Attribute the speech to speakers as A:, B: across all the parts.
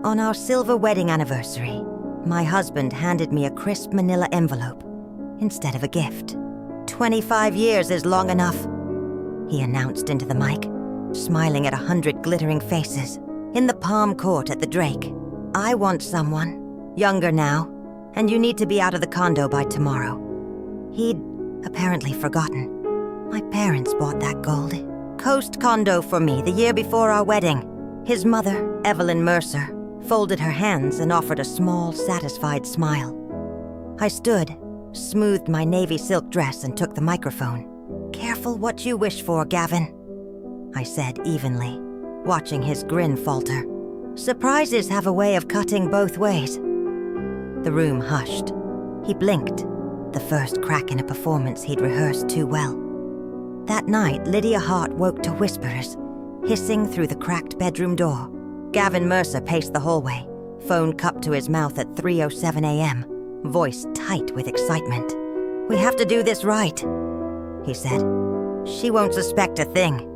A: On our silver wedding anniversary, my husband handed me a crisp manila envelope instead of a gift. 25 years is long enough, he announced into the mic, smiling at 100 glittering faces. In the palm court at the Drake, I want someone, younger now, and you need to be out of the condo by tomorrow. He'd apparently forgotten. My parents bought that gold coast condo for me the year before our wedding. His mother, Evelyn Mercer, folded her hands and offered a small, satisfied smile. I stood, smoothed my navy silk dress and took the microphone. "Careful what you wish for, Gavin," I said evenly, watching his grin falter. Surprises have a way of cutting both ways. The room hushed. He blinked, the first crack in a performance he'd rehearsed too well. That night, Lydia Hart woke to whispers, hissing through the cracked bedroom door. Gavin Mercer paced the hallway, phone cupped to his mouth at 3:07 a.m., voice tight with excitement. "We have to do this right," he said. "She won't suspect a thing."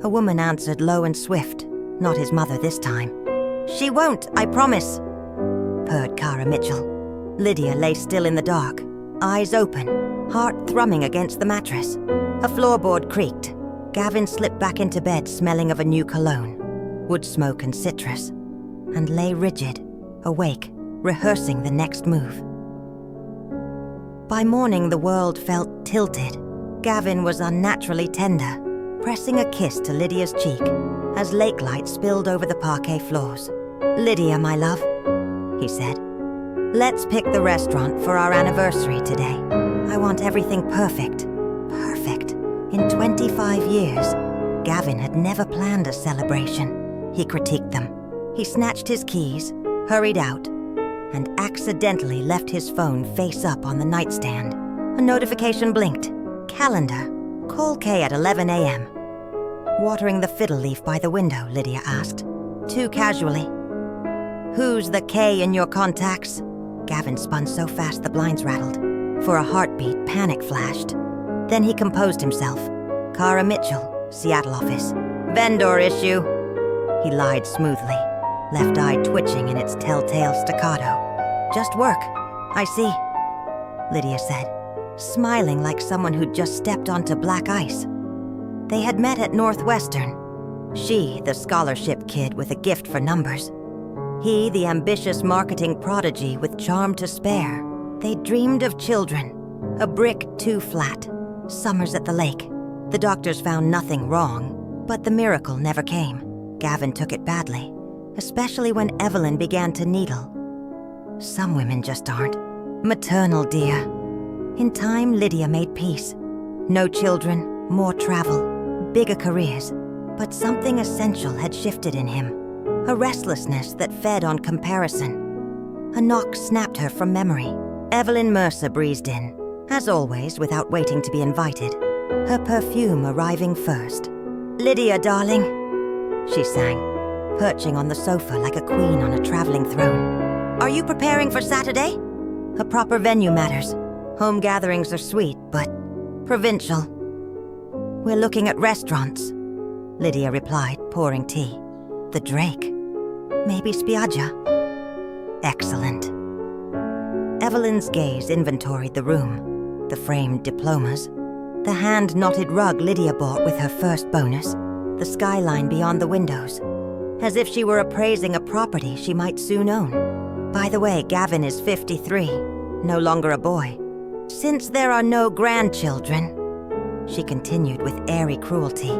A: A woman answered low and swift, not his mother this time. "She won't, I promise," purred Cara Mitchell. Lydia lay still in the dark, eyes open, heart thrumming against the mattress. A floorboard creaked. Gavin slipped back into bed smelling of a new cologne, wood smoke and citrus, and lay rigid, awake, rehearsing the next move. By morning, the world felt tilted. Gavin was unnaturally tender, pressing a kiss to Lydia's cheek as lake light spilled over the parquet floors. "Lydia, my love," he said, "let's pick the restaurant for our anniversary today. I want everything perfect. Perfect. In 25 years, Gavin had never planned a celebration. He critiqued them. He snatched his keys, hurried out, and accidentally left his phone face up on the nightstand. A notification blinked. "Calendar. Call Kay at 11 a.m. "Watering the fiddle leaf by the window?" Lydia asked, too casually. "Who's the K in your contacts?" Gavin spun so fast the blinds rattled. For a heartbeat, panic flashed. Then he composed himself. "Cara Mitchell, Seattle office. Vendor issue." He lied smoothly, left eye twitching in its telltale staccato. "Just work. I see," Lydia said, smiling like someone who'd just stepped onto black ice. They had met at Northwestern. She, the scholarship kid with a gift for numbers. He, the ambitious marketing prodigy with charm to spare. They dreamed of children, a brick too flat, summers at the lake. The doctors found nothing wrong, but the miracle never came. Gavin took it badly, especially when Evelyn began to needle. Some women just aren't. Maternal, dear. In time, Lydia made peace. No children, more travel, bigger careers. But something essential had shifted in him. A restlessness that fed on comparison. A knock snapped her from memory. Evelyn Mercer breezed in, as always, without waiting to be invited, her perfume arriving first. "Lydia, darling," she sang, perching on the sofa like a queen on a traveling throne. "Are you preparing for Saturday? A proper venue matters. Home gatherings are sweet, but provincial." "We're looking at restaurants," Lydia replied, pouring tea. "The Drake. Maybe Spiaggia." "Excellent." Evelyn's gaze inventoried the room, the framed diplomas, the hand-knotted rug Lydia bought with her first bonus, the skyline beyond the windows, as if she were appraising a property she might soon own. "By the way, Gavin is 53, no longer a boy. Since there are no grandchildren," she continued with airy cruelty,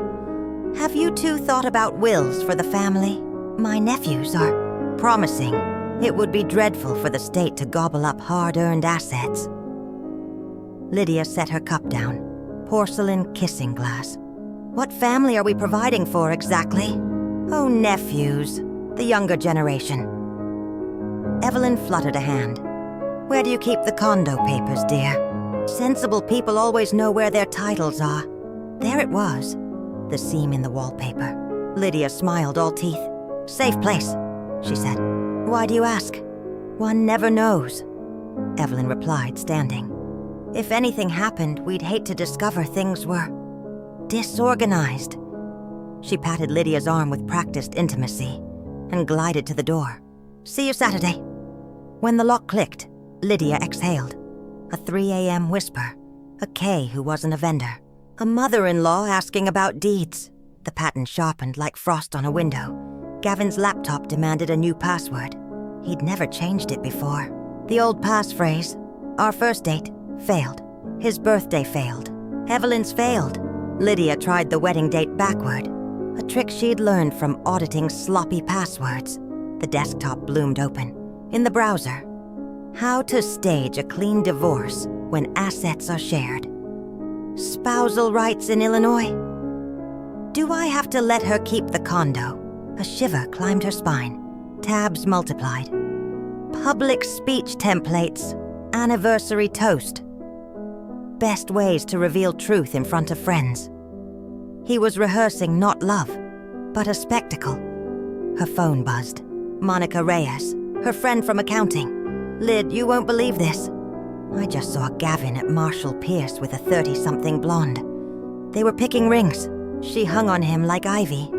A: "have you two thought about wills for the family? My nephews are promising. It would be dreadful for the state to gobble up hard-earned assets." Lydia set her cup down, porcelain kissing glass. "What family are we providing for exactly?" "Oh, nephews, the younger generation." Evelyn fluttered a hand. "Where do you keep the condo papers, dear? Sensible people always know where their titles are." There it was, the seam in the wallpaper. Lydia smiled all teeth. "Safe place," she said. "Why do you ask?" "One never knows," Evelyn replied, standing. "If anything happened, we'd hate to discover things were disorganized." She patted Lydia's arm with practiced intimacy, and glided to the door. "See you Saturday." When the lock clicked, Lydia exhaled. A 3 a.m. whisper. A K who wasn't a vendor. A mother-in-law asking about deeds. The pattern sharpened like frost on a window. Gavin's laptop demanded a new password. He'd never changed it before. The old passphrase, "Our first date," failed. His birthday failed. Evelyn's failed. Lydia tried the wedding date backward, a trick she'd learned from auditing sloppy passwords. The desktop bloomed open. In the browser, how to stage a clean divorce when assets are shared. Spousal rights in Illinois. Do I have to let her keep the condo? A shiver climbed her spine. Tabs multiplied. Public speech templates. Anniversary toast. Best ways to reveal truth in front of friends. He was rehearsing not love, but a spectacle. Her phone buzzed. Monica Reyes, her friend from accounting. "Lyd, you won't believe this. I just saw Gavin at Marshall Pierce with a 30-something blonde. They were picking rings. She hung on him like ivy."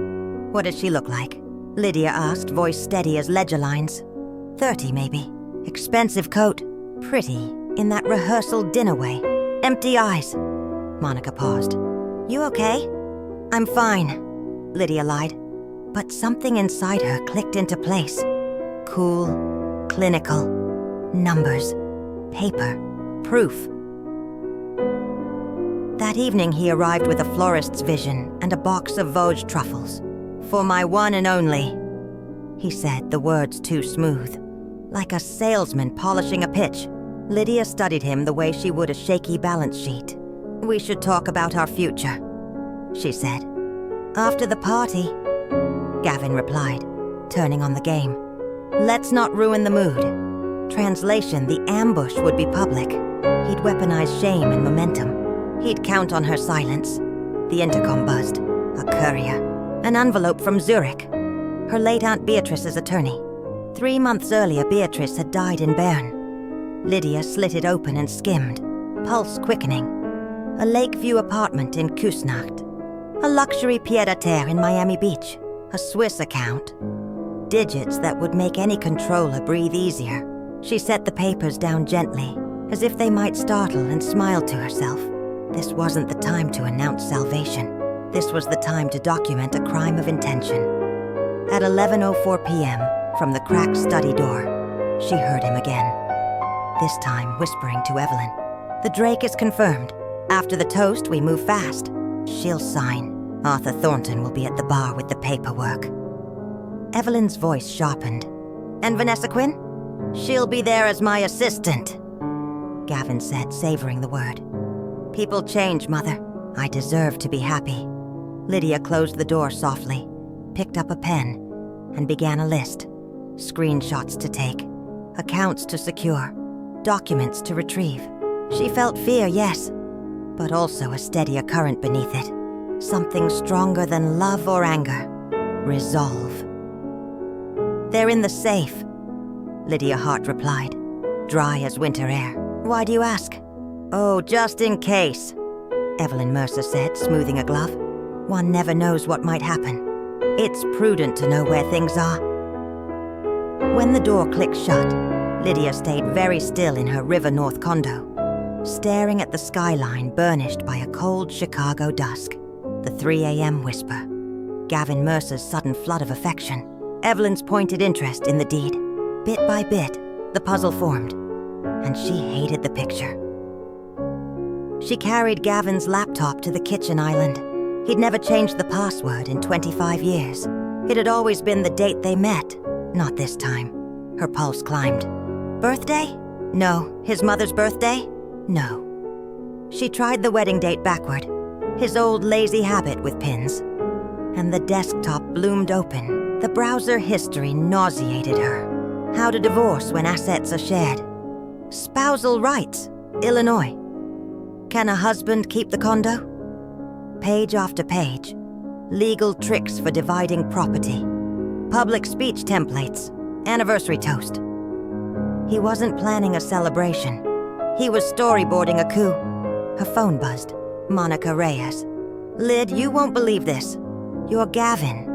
A: "What does she look like?" Lydia asked, voice steady as ledger lines. 30, maybe. Expensive coat. Pretty, in that rehearsal dinner way. Empty eyes. Monica paused. "You okay?" "I'm fine," Lydia lied. But something inside her clicked into place. Cool, clinical, numbers, paper, proof. That evening he arrived with a florist's vision and a box of Vosges truffles. "For my one and only," he said, the words too smooth. Like a salesman polishing a pitch, Lydia studied him the way she would a shaky balance sheet. "We should talk about our future," she said. "After the party," Gavin replied, turning on the game. "Let's not ruin the mood." Translation, the ambush would be public. He'd weaponize shame and momentum. He'd count on her silence. The intercom buzzed. A courier. An envelope from Zurich. Her late Aunt Beatrice's attorney. 3 months earlier, Beatrice had died in Bern. Lydia slit it open and skimmed, pulse quickening. A Lakeview apartment in Küsnacht. A luxury pied-à-terre in Miami Beach. A Swiss account. Digits that would make any controller breathe easier. She set the papers down gently, as if they might startle, and smiled to herself. This wasn't the time to announce salvation. This was the time to document a crime of intention. At 11:04 p.m., from the cracked study door, she heard him again. This time whispering to Evelyn. "The Drake is confirmed. After the toast, we move fast. She'll sign. Arthur Thornton will be at the bar with the paperwork." Evelyn's voice sharpened. "And Vanessa Quinn?" "She'll be there as my assistant," Gavin said, savoring the word. "People change, Mother. I deserve to be happy." Lydia closed the door softly, picked up a pen, and began a list. Screenshots to take, accounts to secure, documents to retrieve. She felt fear, yes, but also a steadier current beneath it. Something stronger than love or anger. Resolve. "They're in the safe," Lydia Hart replied, dry as winter air. "Why do you ask?" "Oh, just in case," Evelyn Mercer said, smoothing a glove. "One never knows what might happen. It's prudent to know where things are." When the door clicked shut, Lydia stayed very still in her River North condo, staring at the skyline burnished by a cold Chicago dusk. The 3 a.m. whisper. Gavin Mercer's sudden flood of affection. Evelyn's pointed interest in the deed. Bit by bit, the puzzle formed, and she hated the picture. She carried Gavin's laptop to the kitchen island. He'd never changed the password in 25 years. It had always been the date they met, not this time. Her pulse climbed. Birthday? No. His mother's birthday? No. She tried the wedding date backward, his old lazy habit with pins. And the desktop bloomed open. The browser history nauseated her. How to divorce when assets are shared. Spousal rights, Illinois. Can a husband keep the condo? Page after page. Legal tricks for dividing property. Public speech templates. Anniversary toast. He wasn't planning a celebration. He was storyboarding a coup. Her phone buzzed. Monica Reyes. "Lyd, you won't believe this. You're Gavin."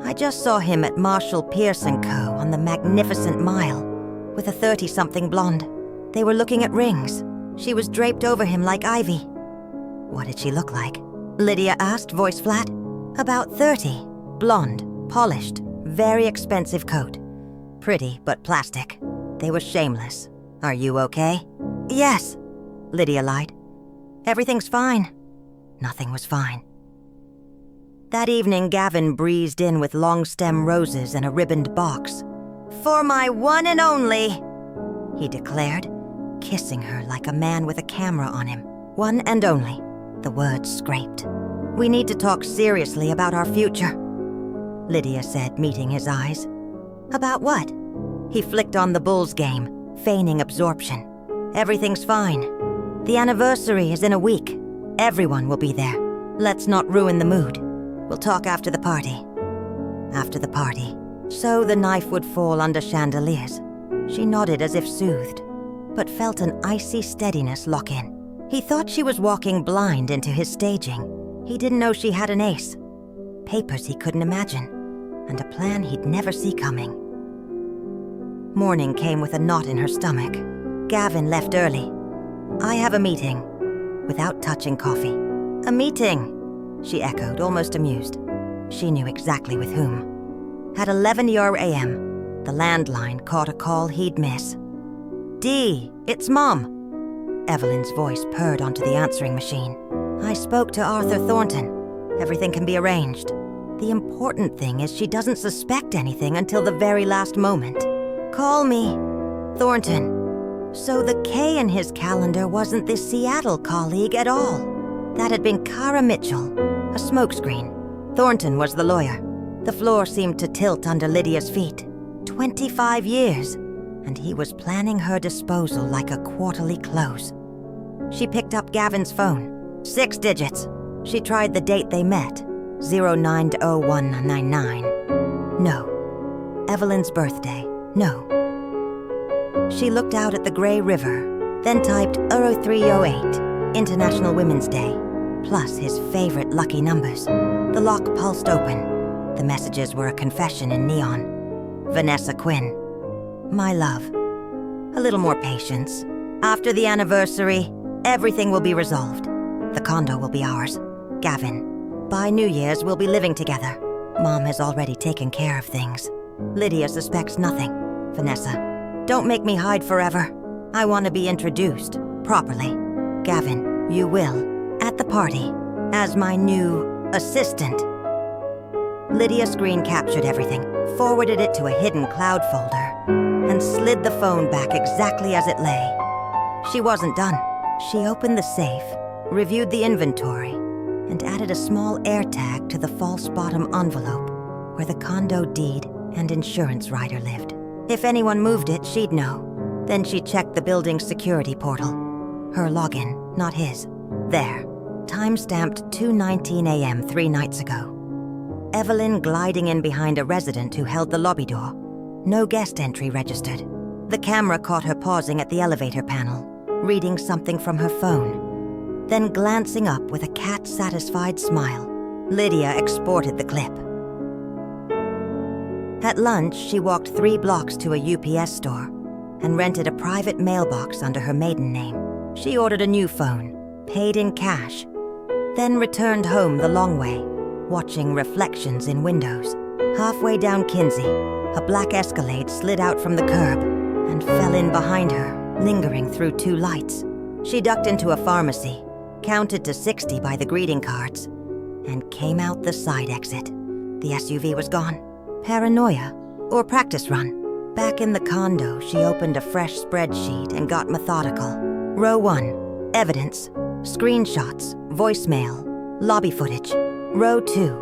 A: I just saw him at Marshall Pierce & Co. on the Magnificent Mile with a 30-something blonde. They were looking at rings. She was draped over him like ivy. What did she look like? Lydia asked, voice flat. About 30. Blonde, polished, very expensive coat. Pretty, but plastic. They were shameless. Are you okay? Yes, Lydia lied. Everything's fine. Nothing was fine. That evening, Gavin breezed in with long-stem roses and a ribboned box. "For my one and only," he declared, kissing her like a man with a camera on him. One and only. The words scraped. "We need to talk seriously about our future," Lydia said, meeting his eyes. "About what?" He flicked on the Bulls game, feigning absorption. "Everything's fine. The anniversary is in a week. Everyone will be there. Let's not ruin the mood. We'll talk after the party." After the party. So the knife would fall under chandeliers. She nodded as if soothed, but felt an icy steadiness lock in. He thought she was walking blind into his staging. He didn't know she had an ace. Papers he couldn't imagine, and a plan he'd never see coming. Morning came with a knot in her stomach. Gavin left early. "I have a meeting," without touching coffee. "A meeting," she echoed, almost amused. She knew exactly with whom. At 11 a.m., the landline caught a call he'd miss. "Dee, it's Mom." Evelyn's voice purred onto the answering machine. "I spoke to Arthur Thornton. Everything can be arranged. The important thing is she doesn't suspect anything until the very last moment. Call me, Thornton." So the K in his calendar wasn't this Seattle colleague at all. That had been Kara Mitchell, a smokescreen. Thornton was the lawyer. The floor seemed to tilt under Lydia's feet. 25 years, and he was planning her disposal like a quarterly close. She picked up Gavin's phone. 6 digits. She tried the date they met, 09/01/99. No. Evelyn's birthday. No. She looked out at the gray river, then typed 0308, International Women's Day, plus his favorite lucky numbers. The lock pulsed open. The messages were a confession in neon. Vanessa Quinn. "My love. A little more patience. After the anniversary, everything will be resolved. The condo will be ours. Gavin. By New Year's, we'll be living together. Mom has already taken care of things. Lydia suspects nothing. Vanessa. Don't make me hide forever. I want to be introduced, properly. Gavin, you will, at the party, as my new assistant." Lydia screen captured everything, forwarded it to a hidden cloud folder, and slid the phone back exactly as it lay. She wasn't done. She opened the safe, reviewed the inventory, and added a small air tag to the false bottom envelope where the condo deed and insurance rider lived. If anyone moved it, she'd know. Then she checked the building's security portal. Her login, not his. There. Time-stamped 2:19 a.m. 3 nights ago. Evelyn gliding in behind a resident who held the lobby door. No guest entry registered. The camera caught her pausing at the elevator panel, reading something from her phone. Then glancing up with a cat-satisfied smile. Lydia exported the clip. At lunch, she walked 3 blocks to a UPS store and rented a private mailbox under her maiden name. She ordered a new phone, paid in cash, then returned home the long way, watching reflections in windows. Halfway down Kinsey, a black Escalade slid out from the curb and fell in behind her, lingering through 2 lights. She ducked into a pharmacy, counted to 60 by the greeting cards, and came out the side exit. The SUV was gone. Paranoia or practice run? Back in the condo, she opened a fresh spreadsheet and got methodical. Row 1, evidence, screenshots, voicemail, lobby footage. Row 2,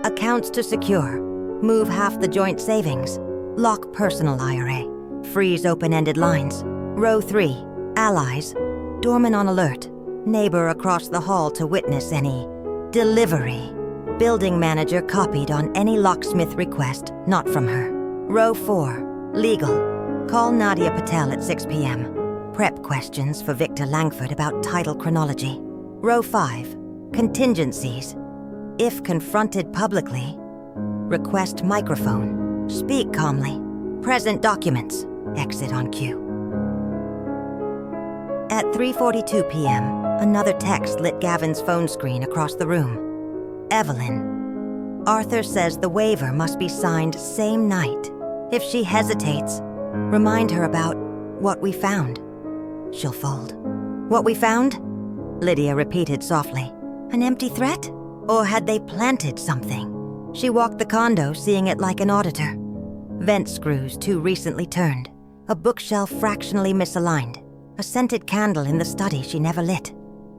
A: accounts to secure, move half the joint savings, lock personal IRA, freeze open-ended lines. Row 3, allies, doorman on alert, neighbor across the hall to witness any delivery. Building manager copied on any locksmith request, not from her. Row 4, legal, call Nadia Patel at 6 p.m. Prep questions for Victor Langford about title chronology. Row 5, contingencies. If confronted publicly, Request microphone. Speak calmly. Present documents. Exit on cue. At 3:42 p.m., another text lit Gavin's phone screen across the room. Evelyn. Arthur says the waiver must be signed same night. If she hesitates, remind her about what we found. She'll fold. What we found? Lydia repeated softly. An empty threat? Or had they planted something? She walked the condo, seeing it like an auditor. Vent screws too recently turned. A bookshelf fractionally misaligned. A scented candle in the study she never lit.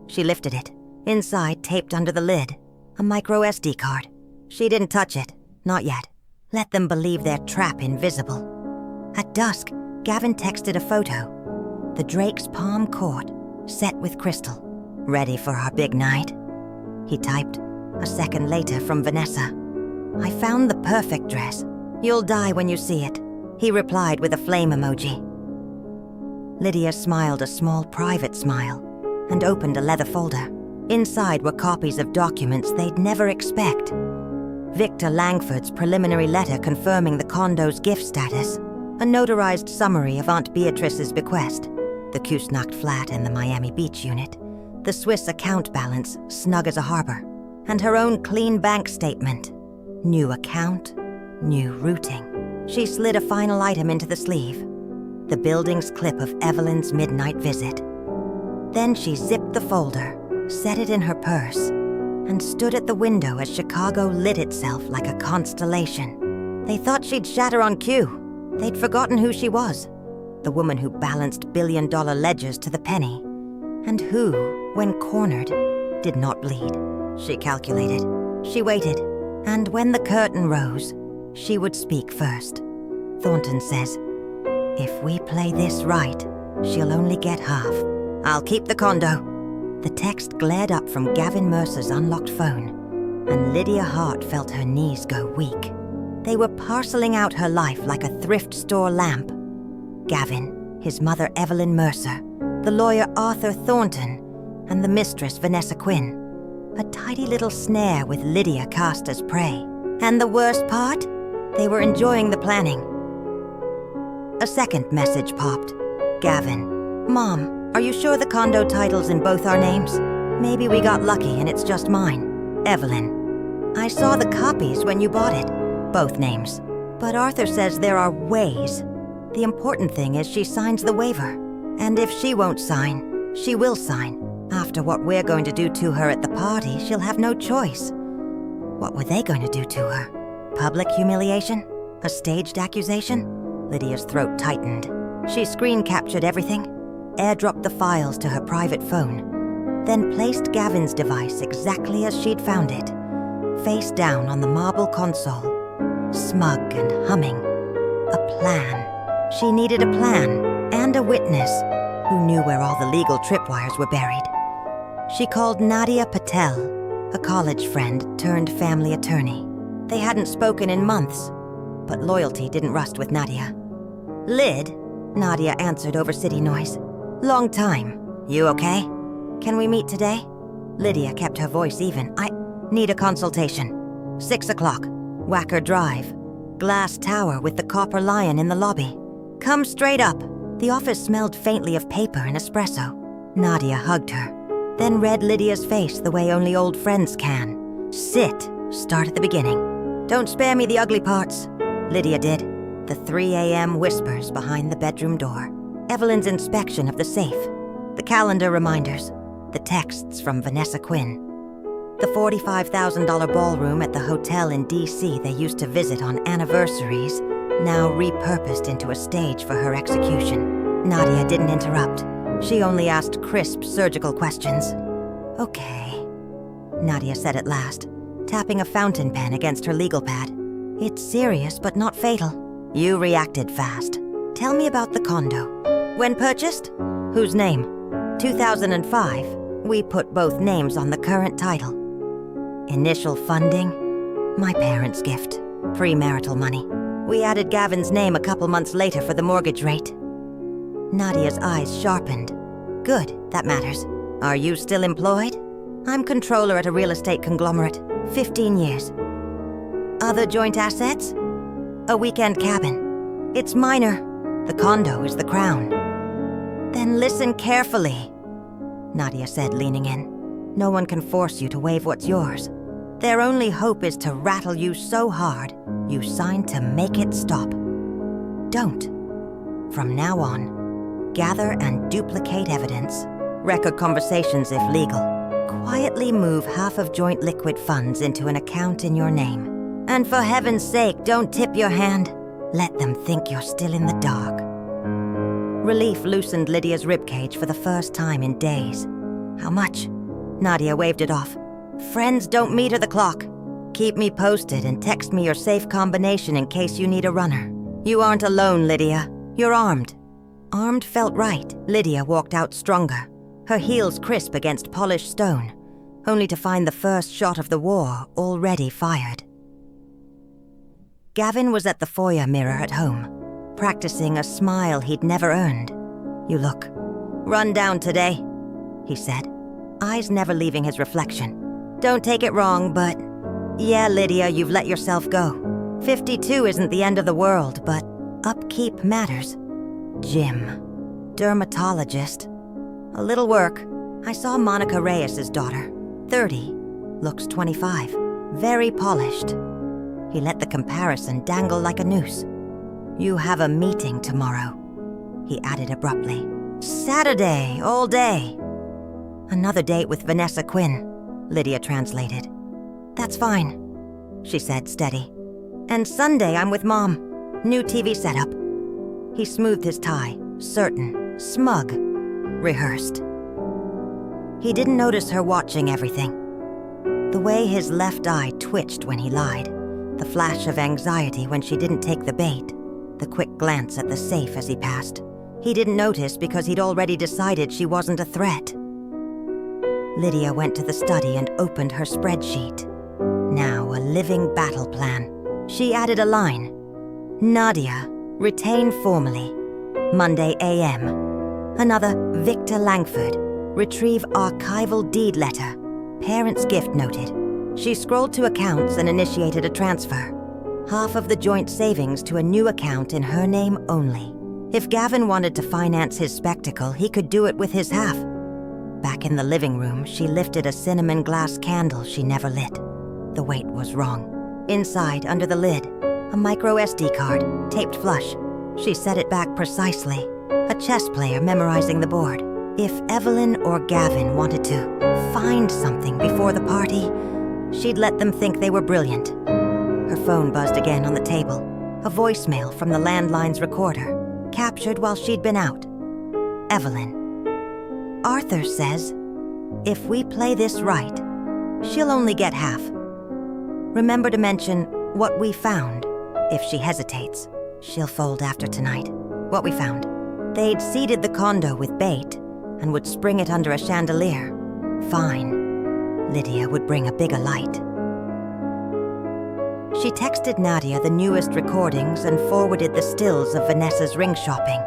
A: She lifted it. Inside, taped under the lid, a micro SD card. She didn't touch it. Not yet. Let them believe their trap invisible. At dusk, Gavin texted a photo. The Drake's Palm Court, set with crystal. Ready for our big night? He typed, a second later from Vanessa. I found the perfect dress. You'll die when you see it. He replied with a flame emoji. Lydia smiled a small private smile and opened a leather folder. Inside were copies of documents they'd never expect. Victor Langford's preliminary letter confirming the condo's gift status, a notarized summary of Aunt Beatrice's bequest, the Kusnacht flat and the Miami Beach unit, the Swiss account balance snug as a harbor, and her own clean bank statement. New account, new routing. She slid a final item into the sleeve, the building's clip of Evelyn's midnight visit. Then she zipped the folder, set it in her purse, and stood at the window as Chicago lit itself like a constellation. They thought she'd shatter on cue. They'd forgotten who she was, the woman who balanced billion-dollar ledgers to the penny, and who, when cornered, did not bleed. She calculated. She waited, and when the curtain rose, she would speak first. Thornton says, if we play this right, she'll only get half. I'll keep the condo. The text glared up from Gavin Mercer's unlocked phone, and Lydia Hart felt her knees go weak. They were parceling out her life like a thrift store lamp. Gavin, his mother Evelyn Mercer, the lawyer Arthur Thornton, and the mistress Vanessa Quinn. A tidy little snare with Lydia cast as prey. And the worst part? They were enjoying the planning. A second message popped. Gavin, Mom, are you sure the condo title's in both our names? Maybe we got lucky and it's just mine. Evelyn, I saw the copies when you bought it. Both names. But Arthur says there are ways. The important thing is she signs the waiver. And if she won't sign, she will sign. After what we're going to do to her at the party, she'll have no choice. What were they going to do to her? Public humiliation? A staged accusation? Lydia's throat tightened. She screen captured everything, airdropped the files to her private phone, then placed Gavin's device exactly as she'd found it, face down on the marble console, smug and humming. A plan. She needed a plan and a witness who knew where all the legal tripwires were buried. She called Nadia Patel, a college friend turned family attorney. They hadn't spoken in months, but loyalty didn't rust with Nadia. Lyd, Nadia answered over city noise. Long time. You okay? Can we meet today? Lydia kept her voice even. I need a consultation. 6 o'clock. Wacker Drive. Glass tower with the copper lion in the lobby. Come straight up. The office smelled faintly of paper and espresso. Nadia hugged her, then read Lydia's face the way only old friends can. Sit. Start at the beginning. Don't spare me the ugly parts. Lydia did. The 3 a.m. whispers behind the bedroom door. Evelyn's inspection of the safe. The calendar reminders. The texts from Vanessa Quinn. The $45,000 ballroom at the hotel in D.C. they used to visit on anniversaries, now repurposed into a stage for her execution. Nadia didn't interrupt. She only asked crisp surgical questions. Okay, Nadia said at last, tapping a fountain pen against her legal pad. It's serious but not fatal. You reacted fast. Tell me about the condo. When purchased? Whose name? 2005. We put both names on the current title. Initial funding? My parents' gift. Premarital money. We added Gavin's name a couple months later for the mortgage rate. Nadia's eyes sharpened. Good, that matters. Are you still employed? I'm controller at a real estate conglomerate. 15 years. Other joint assets? A weekend cabin. It's minor. The condo is the crown. Then listen carefully, Nadia said, leaning in. No one can force you to waive what's yours. Their only hope is to rattle you so hard, you sign to make it stop. Don't. From now on, gather and duplicate evidence, record conversations if legal, quietly move half of joint liquid funds into an account in your name. And for heaven's sake, don't tip your hand. Let them think you're still in the dark. Relief loosened Lydia's ribcage for the first time in days. How much? Nadia waved it off. Friends don't meter the clock. Keep me posted and text me your safe combination in case you need a runner. You aren't alone, Lydia. You're armed. Armed felt right. Lydia walked out stronger, her heels crisp against polished stone, only to find the first shot of the war already fired. Gavin was at the foyer mirror at home, practicing a smile he'd never earned. You look run down today, he said, eyes never leaving his reflection. Don't take it wrong, but yeah, Lydia, you've let yourself go. 52 isn't the end of the world, but upkeep matters. Gym. Dermatologist. A little work. I saw Monica Reyes's daughter. 30. Looks 25. Very polished. He let the comparison dangle like a noose. You have a meeting tomorrow, he added abruptly. Saturday, all day. Another date with Vanessa Quinn, Lydia translated. That's fine, she said, steady. And Sunday I'm with Mom. New TV setup. He smoothed his tie, certain, smug, rehearsed. He didn't notice her watching everything. The way his left eye twitched when he lied, the flash of anxiety when she didn't take the bait, the quick glance at the safe as he passed. He didn't notice because he'd already decided she wasn't a threat. Lydia went to the study and opened her spreadsheet. Now a living battle plan. She added a line. Nadia, retain formally. Monday a.m. Another, Victor Langford, retrieve archival deed letter. Parents' gift noted. She scrolled to accounts and initiated a transfer. Half of the joint savings to a new account in her name only. If Gavin wanted to finance his spectacle, he could do it with his half. Back in the living room, she lifted a cinnamon glass candle she never lit. The weight was wrong. Inside, under the lid, a micro SD card, taped flush. She set it back precisely, a chess player memorizing the board. If Evelyn or Gavin wanted to find something before the party, she'd let them think they were brilliant. Her phone buzzed again on the table, a voicemail from the landline's recorder, captured while she'd been out. Evelyn. Arthur says, if we play this right, she'll only get half. Remember to mention what we found. If she hesitates, she'll fold after tonight. What we found. They'd seeded the condo with bait and would spring it under a chandelier. Fine. Lydia would bring a bigger light. She texted Nadia the newest recordings and forwarded the stills of Vanessa's ring shopping.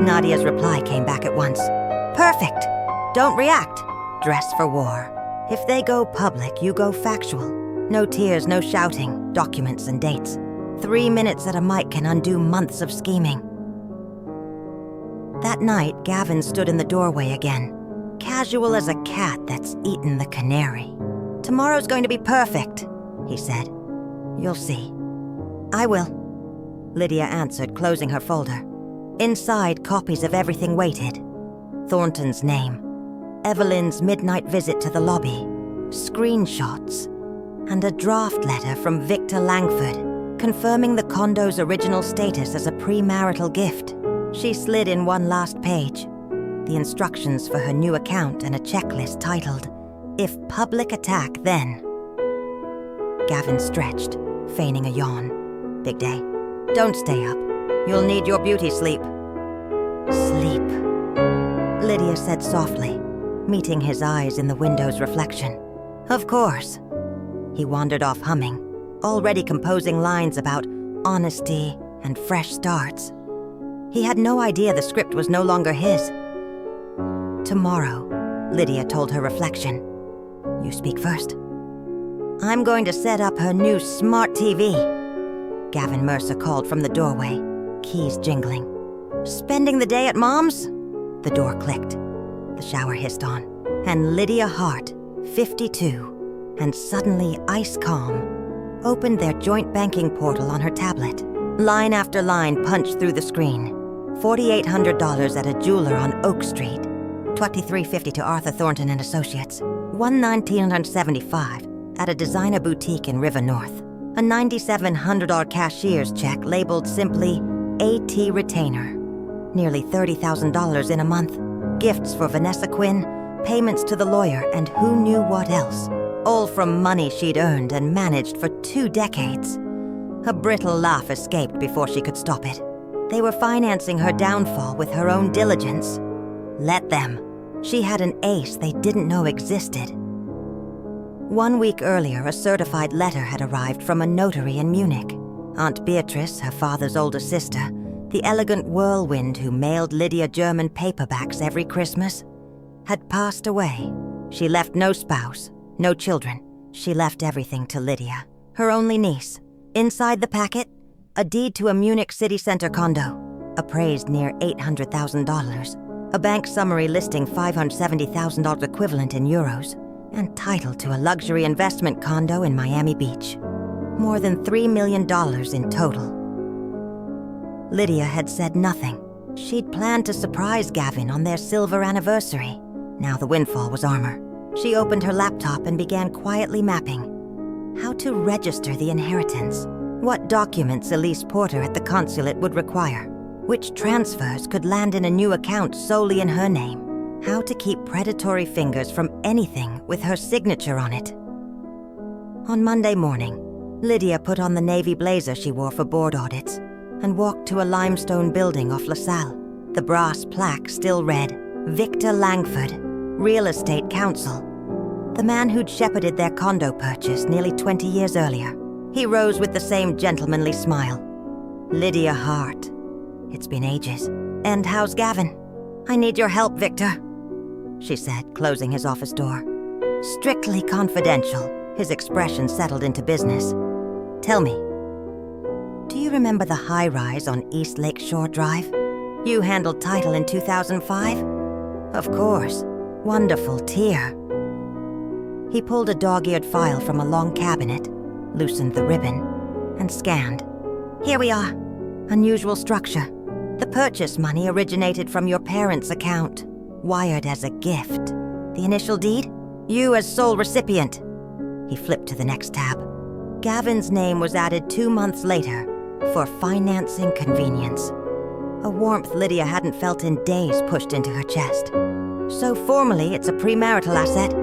A: Nadia's reply came back at once. Perfect. Don't react. Dress for war. If they go public, you go factual. No tears, no shouting, documents and dates. 3 minutes at a mic can undo months of scheming. That night, Gavin stood in the doorway again, casual as a cat that's eaten the canary. Tomorrow's going to be perfect, he said. You'll see. I will, Lydia answered, closing her folder. Inside, copies of everything waited. Thornton's name, Evelyn's midnight visit to the lobby, screenshots, and a draft letter from Victor Langford, confirming the condo's original status as a premarital gift. She slid in one last page, the instructions for her new account and a checklist titled, If Public Attack, Then. Gavin stretched, feigning a yawn. Big day. Don't stay up. You'll need your beauty sleep. Sleep, Lydia said softly, meeting his eyes in the window's reflection. Of course. He wandered off humming, already composing lines about honesty and fresh starts. He had no idea the script was no longer his. Tomorrow, Lydia told her reflection. You speak first. I'm going to set up her new smart TV. Gavin Mercer called from the doorway, keys jingling. Spending the day at Mom's? The door clicked. The shower hissed on, and Lydia Hart, 52, and suddenly ice calm, opened their joint banking portal on her tablet. Line after line punched through the screen. $4,800 at a jeweler on Oak Street. $23.50 to Arthur Thornton and Associates. $1,975 at a designer boutique in River North. A $9,700 cashier's check labeled simply AT Retainer. Nearly $30,000 in a month. Gifts for Vanessa Quinn, payments to the lawyer, and who knew what else. All from money she'd earned and managed for 2 decades. A brittle laugh escaped before she could stop it. They were financing her downfall with her own diligence. Let them. She had an ace they didn't know existed. 1 week earlier, a certified letter had arrived from a notary in Munich. Aunt Beatrice, her father's older sister, the elegant whirlwind who mailed Lydia German paperbacks every Christmas, had passed away. She left no spouse, no children. She left everything to Lydia, her only niece. Inside the packet, a deed to a Munich city center condo, appraised near $800,000. A bank summary listing $570,000 equivalent in euros, and title to a luxury investment condo in Miami Beach. More than $3 million in total. Lydia had said nothing. She'd planned to surprise Gavin on their silver anniversary. Now the windfall was armor. She opened her laptop and began quietly mapping how to register the inheritance, what documents Elise Porter at the consulate would require, which transfers could land in a new account solely in her name, how to keep predatory fingers from anything with her signature on it. On Monday morning, Lydia put on the navy blazer she wore for board audits and walked to a limestone building off LaSalle. The brass plaque still read, Victor Langford, Real Estate Counsel, the man who'd shepherded their condo purchase nearly 20 years earlier. He rose with the same gentlemanly smile. Lydia Hart. It's been ages. And how's Gavin? I need your help, Victor, she said, closing his office door. Strictly confidential, his expression settled into business. Tell me, do you remember the high-rise on East Lake Shore Drive? You handled title in 2005? Of course. Wonderful tier. He pulled a dog-eared file from a long cabinet, loosened the ribbon, and scanned. Here we are. Unusual structure. The purchase money originated from your parents' account, wired as a gift. The initial deed? You as sole recipient. He flipped to the next tab. Gavin's name was added 2 months later for financing convenience. A warmth Lydia hadn't felt in days pushed into her chest. So formally, it's a premarital asset?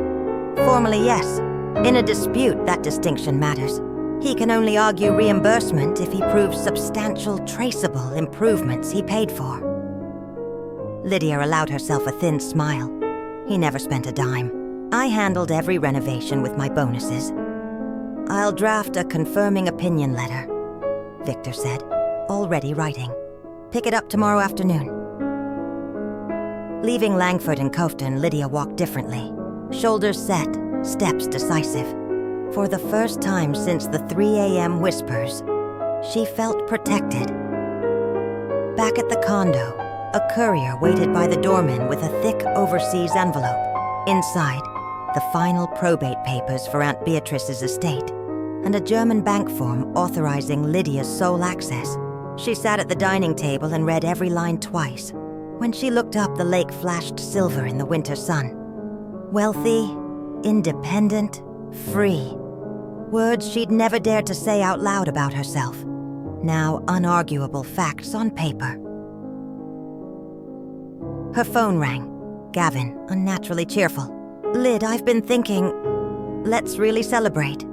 A: Formally, yes. In a dispute, that distinction matters. He can only argue reimbursement if he proves substantial, traceable improvements he paid for. Lydia allowed herself a thin smile. He never spent a dime. I handled every renovation with my bonuses. I'll draft a confirming opinion letter, Victor said, already writing. Pick it up tomorrow afternoon. Leaving Langford and Cofton, Lydia walked differently. Shoulders set, steps decisive. For the first time since the 3 a.m. whispers, she felt protected. Back at the condo, a courier waited by the doorman with a thick overseas envelope. Inside, the final probate papers for Aunt Beatrice's estate, and a German bank form authorizing Lydia's sole access. She sat at the dining table and read every line twice. When she looked up, the lake flashed silver in the winter sun. Wealthy, independent, free. Words she'd never dared to say out loud about herself. Now unarguable facts on paper. Her phone rang. Gavin, unnaturally cheerful. Lyd, I've been thinking, let's really celebrate.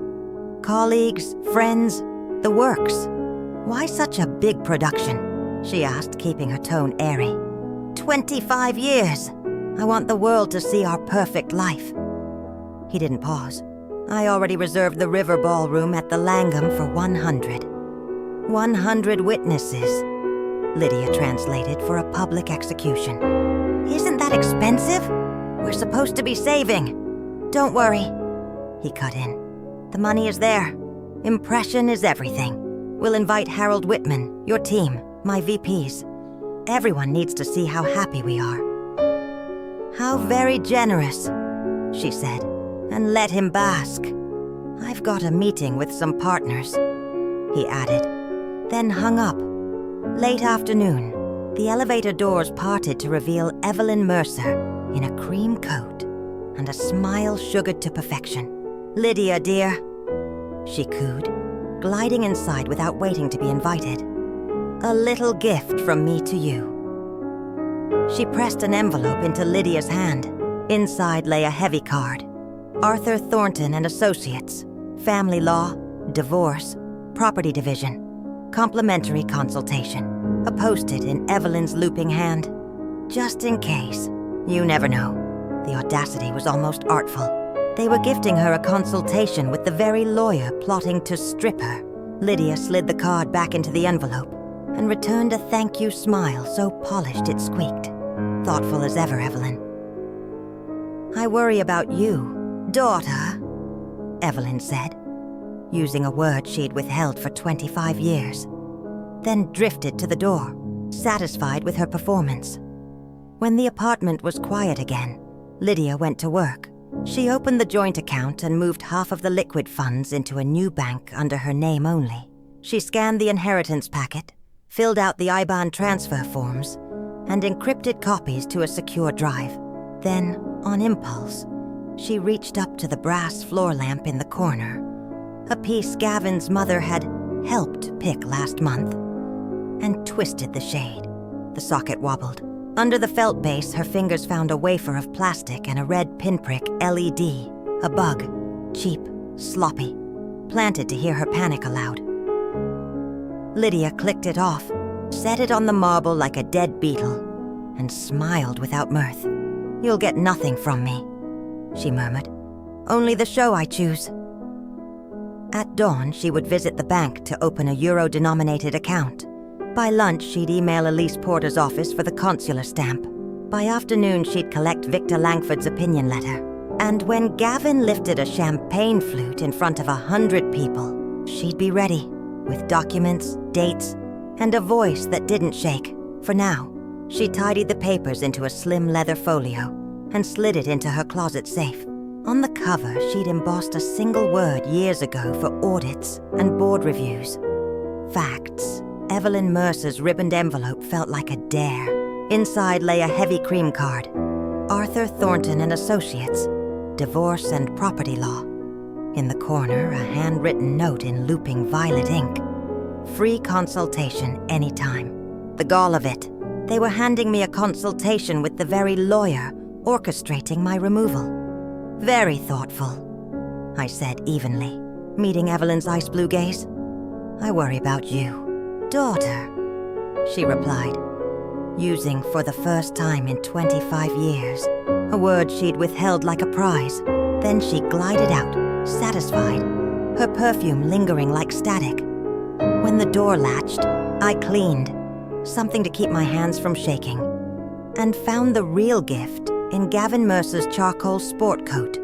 A: Colleagues, friends, the works. Why such a big production? She asked, keeping her tone airy. 25 years. I want the world to see our perfect life. He didn't pause. I already reserved the River Ballroom at the Langham for 100. 100 witnesses, Lydia translated, for a public execution. Isn't that expensive? We're supposed to be saving. Don't worry, he cut in. The money is there. Impression is everything. We'll invite Harold Whitman, your team, my VPs. Everyone needs to see how happy we are." "How very generous," she said, "and let him bask. I've got a meeting with some partners," he added, then hung up. Late afternoon, the elevator doors parted to reveal Evelyn Mercer in a cream coat and a smile sugared to perfection. "Lydia, dear," she cooed, gliding inside without waiting to be invited. "A little gift from me to you." She pressed an envelope into Lydia's hand. Inside lay a heavy card. Arthur Thornton and Associates, family law, divorce, property division, complimentary consultation. A post-it in Evelyn's looping hand. Just in case. You never know. The audacity was almost artful. They were gifting her a consultation with the very lawyer plotting to strip her. Lydia slid the card back into the envelope and returned a thank you smile so polished it squeaked. Thoughtful as ever, Evelyn. "I worry about you, daughter," Evelyn said, using a word she'd withheld for 25 years, then drifted to the door, satisfied with her performance. When the apartment was quiet again, Lydia went to work. She opened the joint account and moved half of the liquid funds into a new bank under her name only. She scanned the inheritance packet, filled out the IBAN transfer forms, and encrypted copies to a secure drive. Then, on impulse, she reached up to the brass floor lamp in the corner, a piece Gavin's mother had helped pick last month, and twisted the shade. The socket wobbled. Under the felt base, her fingers found a wafer of plastic and a red pinprick LED, a bug, cheap, sloppy, planted to hear her panic aloud. Lydia clicked it off, set it on the marble like a dead beetle, and smiled without mirth. "You'll get nothing from me," she murmured. "Only the show I choose." At dawn, she would visit the bank to open a euro-denominated account. By lunch, she'd email Elise Porter's office for the consular stamp. By afternoon, she'd collect Victor Langford's opinion letter. And when Gavin lifted a champagne flute in front of 100 people, she'd be ready, with documents, dates, and a voice that didn't shake. For now, she tidied the papers into a slim leather folio and slid it into her closet safe. On the cover, she'd embossed a single word years ago for audits and board reviews. Facts. Evelyn Mercer's ribboned envelope felt like a dare. Inside lay a heavy cream card. Arthur Thornton and Associates, divorce and property law. In the corner, a handwritten note in looping violet ink. Free consultation anytime. The gall of it. They were handing me a consultation with the very lawyer orchestrating my removal. "Very thoughtful," I said evenly, meeting Evelyn's ice blue gaze. "I worry about you, daughter," she replied, using for the first time in 25 years a word she'd withheld like a prize. Then she glided out, satisfied, her perfume lingering like static. When the door latched, I cleaned, something to keep my hands from shaking, and found the real gift in Gavin Mercer's charcoal sport coat.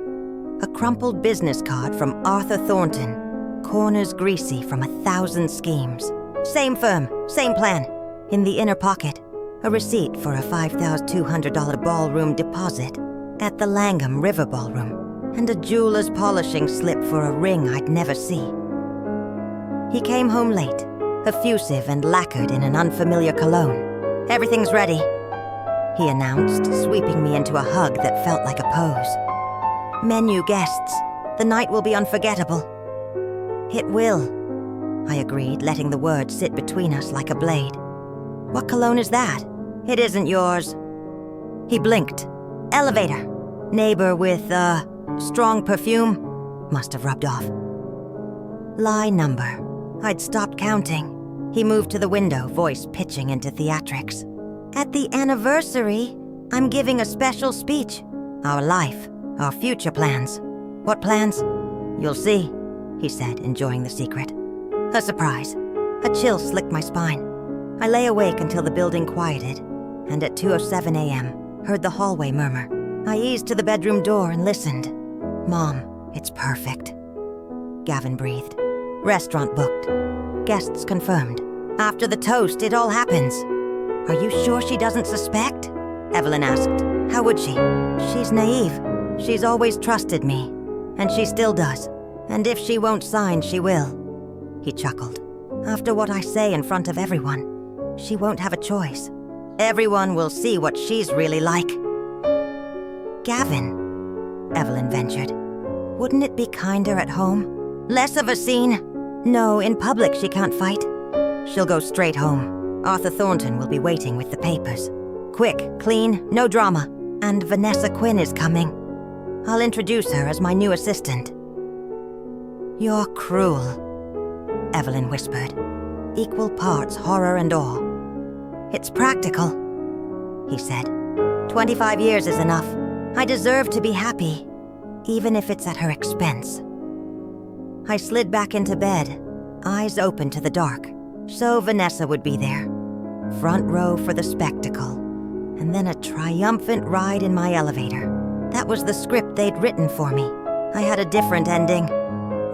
A: A crumpled business card from Arthur Thornton, corners greasy from 1,000 schemes. Same firm, same plan. In the inner pocket, a receipt for a $5,200 ballroom deposit at the Langham River Ballroom, and a jeweler's polishing slip for a ring I'd never see. He came home late, effusive and lacquered in an unfamiliar cologne. "Everything's ready," he announced, sweeping me into a hug that felt like a pose. "Menu guests. The night will be unforgettable." "It will," I agreed, letting the word sit between us like a blade. "What cologne is that? It isn't yours." He blinked. "Elevator. Neighbor with, strong perfume. Must have rubbed off." Lie number. I'd stopped counting. He moved to the window, voice pitching into theatrics. "At the anniversary, I'm giving a special speech. Our life, our future plans." "What plans?" "You'll see," he said, enjoying the secret. A surprise. A chill slicked my spine. I lay awake until the building quieted, and at 2:07 a.m., heard the hallway murmur. I eased to the bedroom door and listened. "Mom, it's perfect." Gavin breathed. Restaurant booked. Guests confirmed. After the toast, it all happens. Are you sure she doesn't suspect? Evelyn asked. How would she? She's naive. She's always trusted me. And she still does. And if she won't sign, she will. He chuckled. After what I say in front of everyone, she won't have a choice. Everyone will see what she's really like. Gavin, Evelyn ventured. Wouldn't it be kinder at home? Less of a scene? No, in public she can't fight. She'll go straight home. Arthur Thornton will be waiting with the papers. Quick, clean, no drama. And Vanessa Quinn is coming. I'll introduce her as my new assistant. You're cruel, Evelyn whispered. Equal parts horror and awe. It's practical, he said. 25 years is enough. I deserve to be happy, even if it's at her expense. I slid back into bed, eyes open to the dark, so Vanessa would be there. Front row for the spectacle, and then a triumphant ride in my elevator. That was the script they'd written for me. I had a different ending.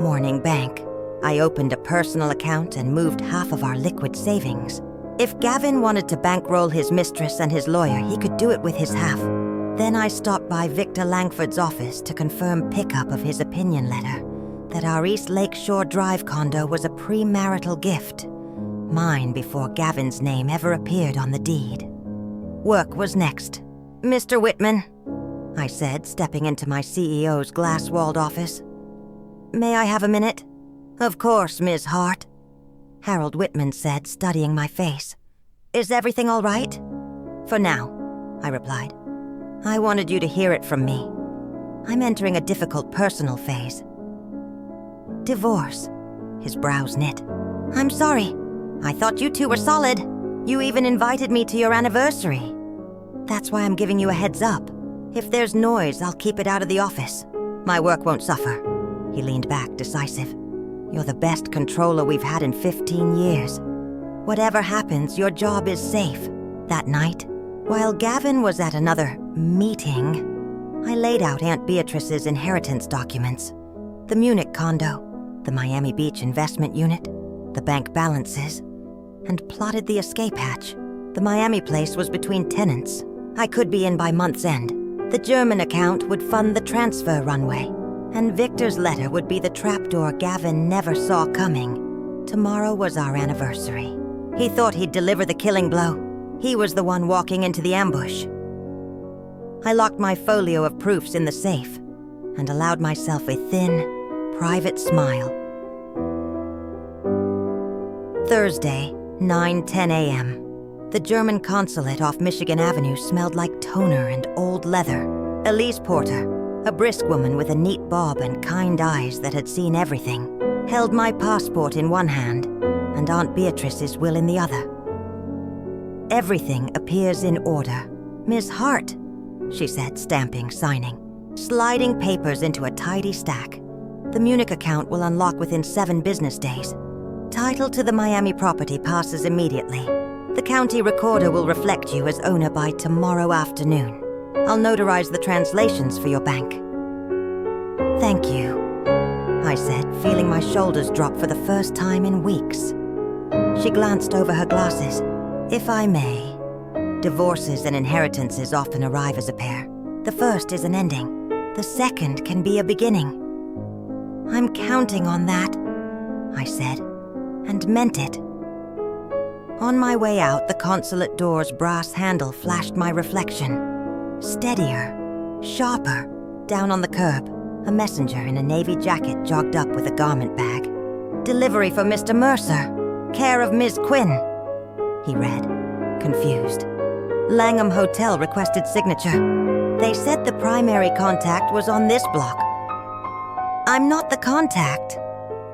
A: Morning bank. I opened a personal account and moved half of our liquid savings. If Gavin wanted to bankroll his mistress and his lawyer, he could do it with his half. Then I stopped by Victor Langford's office to confirm pickup of his opinion letter that our East Lakeshore Drive condo was a premarital gift, mine before Gavin's name ever appeared on the deed. Work was next. Mr. Whitman, I said, stepping into my CEO's glass-walled office. May I have a minute? Of course, Ms. Hart, Harold Whitman said, studying my face. Is everything all right? For now, I replied. I wanted you to hear it from me. I'm entering a difficult personal phase. Divorce. His brows knit. I'm sorry. I thought you two were solid. You even invited me to your anniversary. That's why I'm giving you a heads up. If there's noise, I'll keep it out of the office. My work won't suffer. He leaned back, decisive. You're the best controller we've had in 15 years. Whatever happens, your job is safe. That night, while Gavin was at another meeting, I laid out Aunt Beatrice's inheritance documents. The Munich condo, the Miami Beach investment unit, the bank balances, and plotted the escape hatch. The Miami place was between tenants. I could be in by month's end. The German account would fund the transfer runway, and Victor's letter would be the trapdoor Gavin never saw coming. Tomorrow was our anniversary. He thought he'd deliver the killing blow. He was the one walking into the ambush. I locked my folio of proofs in the safe and allowed myself a thin, private smile. Thursday, 9:10 a.m. The German consulate off Michigan Avenue smelled like toner and old leather. Elise Porter, a brisk woman with a neat bob and kind eyes that had seen everything, held my passport in one hand and Aunt Beatrice's will in the other. Everything appears in order. Miss Hart, she said, stamping, signing, sliding papers into a tidy stack. The Munich account will unlock within 7 business days. Title to the Miami property passes immediately. The county recorder will reflect you as owner by tomorrow afternoon. I'll notarize the translations for your bank. Thank you, I said, feeling my shoulders drop for the first time in weeks. She glanced over her glasses. If I may, divorces and inheritances often arrive as a pair. The first is an ending. The second can be a beginning. I'm counting on that, I said, and meant it. On my way out, the consulate door's brass handle flashed my reflection. Steadier, sharper. Down on the curb, a messenger in a navy jacket jogged up with a garment bag. Delivery for Mr. Mercer. Care of Ms. Quinn, he read, confused. Langham Hotel requested signature. They said the primary contact was on this block. I'm not the contact,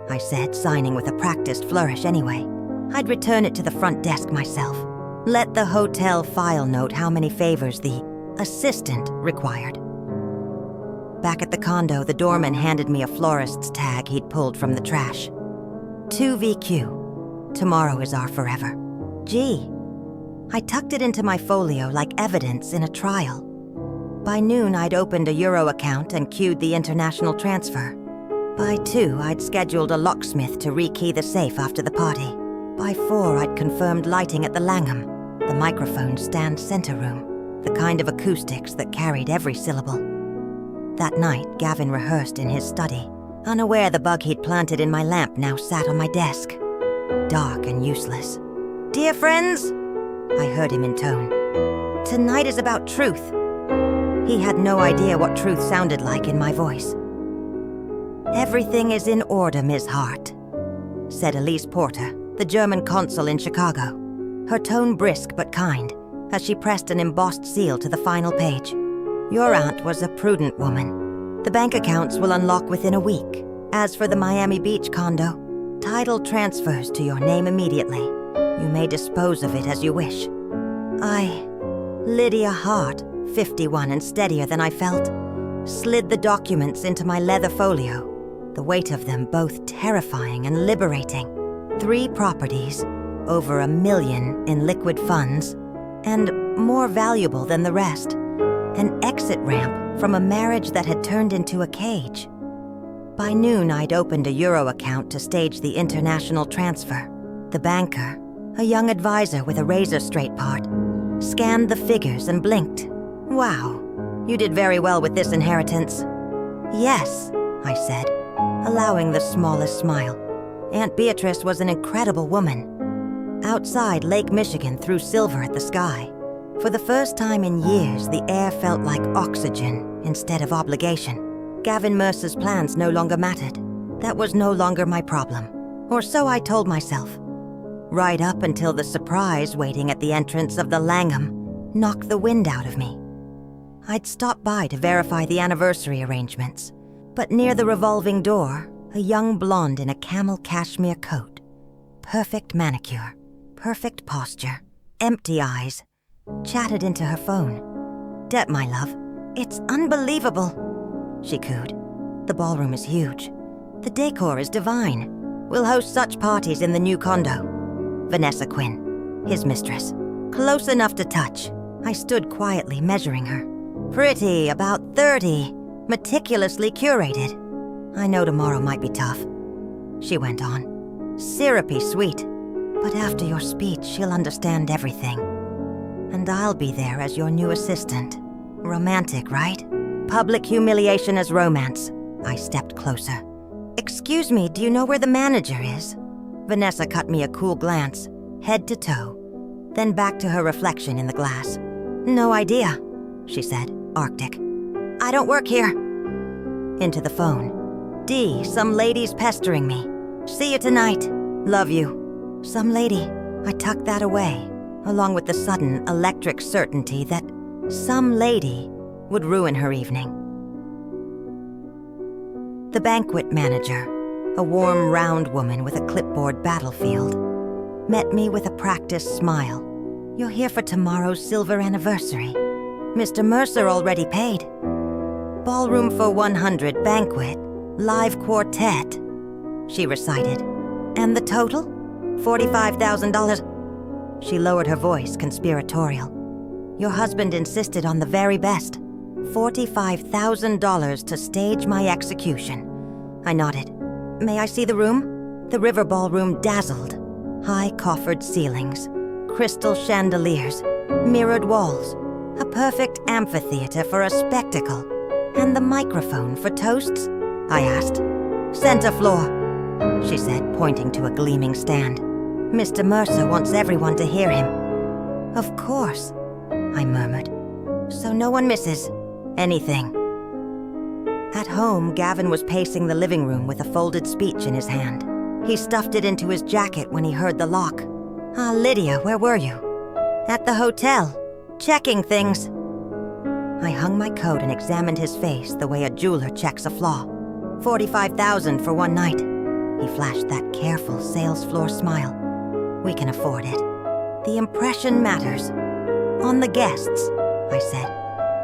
A: I said, signing with a practiced flourish anyway. I'd return it to the front desk myself. Let the hotel file note how many favors the assistant required. Back at the condo, the doorman handed me a florist's tag he'd pulled from the trash. 2VQ. Tomorrow is our forever. Gee. I tucked it into my folio like evidence in a trial. By noon, I'd opened a Euro account and queued the international transfer. By 2, I'd scheduled a locksmith to rekey the safe after the party. By 4, I'd confirmed lighting at the Langham, the microphone stand center room, the kind of acoustics that carried every syllable. That night, Gavin rehearsed in his study, unaware the bug he'd planted in my lamp now sat on my desk. Dark and useless. "Dear friends," I heard him intone, "tonight is about truth." He had no idea what truth sounded like in my voice. "Everything is in order, Ms. Hart," said Elise Porter, the German consul in Chicago, her tone brisk but kind, as she pressed an embossed seal to the final page. "Your aunt was a prudent woman. The bank accounts will unlock within a week. As for the Miami Beach condo, title transfers to your name immediately. You may dispose of it as you wish." Lydia Hart, 51 and steadier than I felt, slid the documents into my leather folio, the weight of them both terrifying and liberating. 3 properties, over $1 million in liquid funds, and more valuable than the rest, an exit ramp from a marriage that had turned into a cage. By noon, I'd opened a Euro account to stage the international transfer. The banker, a young advisor with a razor-straight part, scanned the figures and blinked. "Wow, you did very well with this inheritance." "Yes," I said, allowing the smallest smile. Aunt Beatrice was an incredible woman. Outside, Lake Michigan threw silver at the sky. For the first time in years, the air felt like oxygen instead of obligation. Gavin Mercer's plans no longer mattered. That was no longer my problem, or so I told myself. Right up until the surprise waiting at the entrance of the Langham knocked the wind out of me. I'd stopped by to verify the anniversary arrangements, but near the revolving door, a young blonde in a camel cashmere coat. Perfect manicure, perfect posture, empty eyes, chatted into her phone. "Deb, my love, it's unbelievable," she cooed. "The ballroom is huge. The decor is divine. We'll host such parties in the new condo." Vanessa Quinn, his mistress. Close enough to touch. I stood quietly measuring her. Pretty, about 30, meticulously curated. "I know tomorrow might be tough," she went on. "Syrupy sweet. But after your speech, she'll understand everything. And I'll be there as your new assistant. Romantic, right? Public humiliation as romance." I stepped closer. "Excuse me, do you know where the manager is?" Vanessa cut me a cool glance, head to toe, then back to her reflection in the glass. "No idea," she said, arctic. "I don't work here." Into the phone. "Dee, some lady's pestering me. See you tonight. Love you." Some lady. I tucked that away, along with the sudden electric certainty that some lady would ruin her evening. The banquet manager, a warm, round woman with a clipboard battlefield, met me with a practiced smile. "You're here for tomorrow's silver anniversary. Mr. Mercer already paid. Ballroom for 100 banquet, live quartet," she recited. "And the total? $45,000. She lowered her voice, conspiratorial. "Your husband insisted on the very best. $45,000 to stage my execution." I nodded. "May I see the room?" The river ballroom dazzled. High coffered ceilings, crystal chandeliers, mirrored walls, a perfect amphitheater for a spectacle. "And the microphone for toasts?" I asked. "Center floor," she said, pointing to a gleaming stand. "Mr. Mercer wants everyone to hear him." "Of course," I murmured. "So no one misses anything." At home, Gavin was pacing the living room with a folded speech in his hand. He stuffed it into his jacket when he heard the lock. Lydia, where were you?" "At the hotel, checking things." I hung my coat and examined his face the way a jeweler checks a flaw. $45,000 for one night. He flashed that careful sales floor smile. "We can afford it. The impression matters." "On the guests," I said.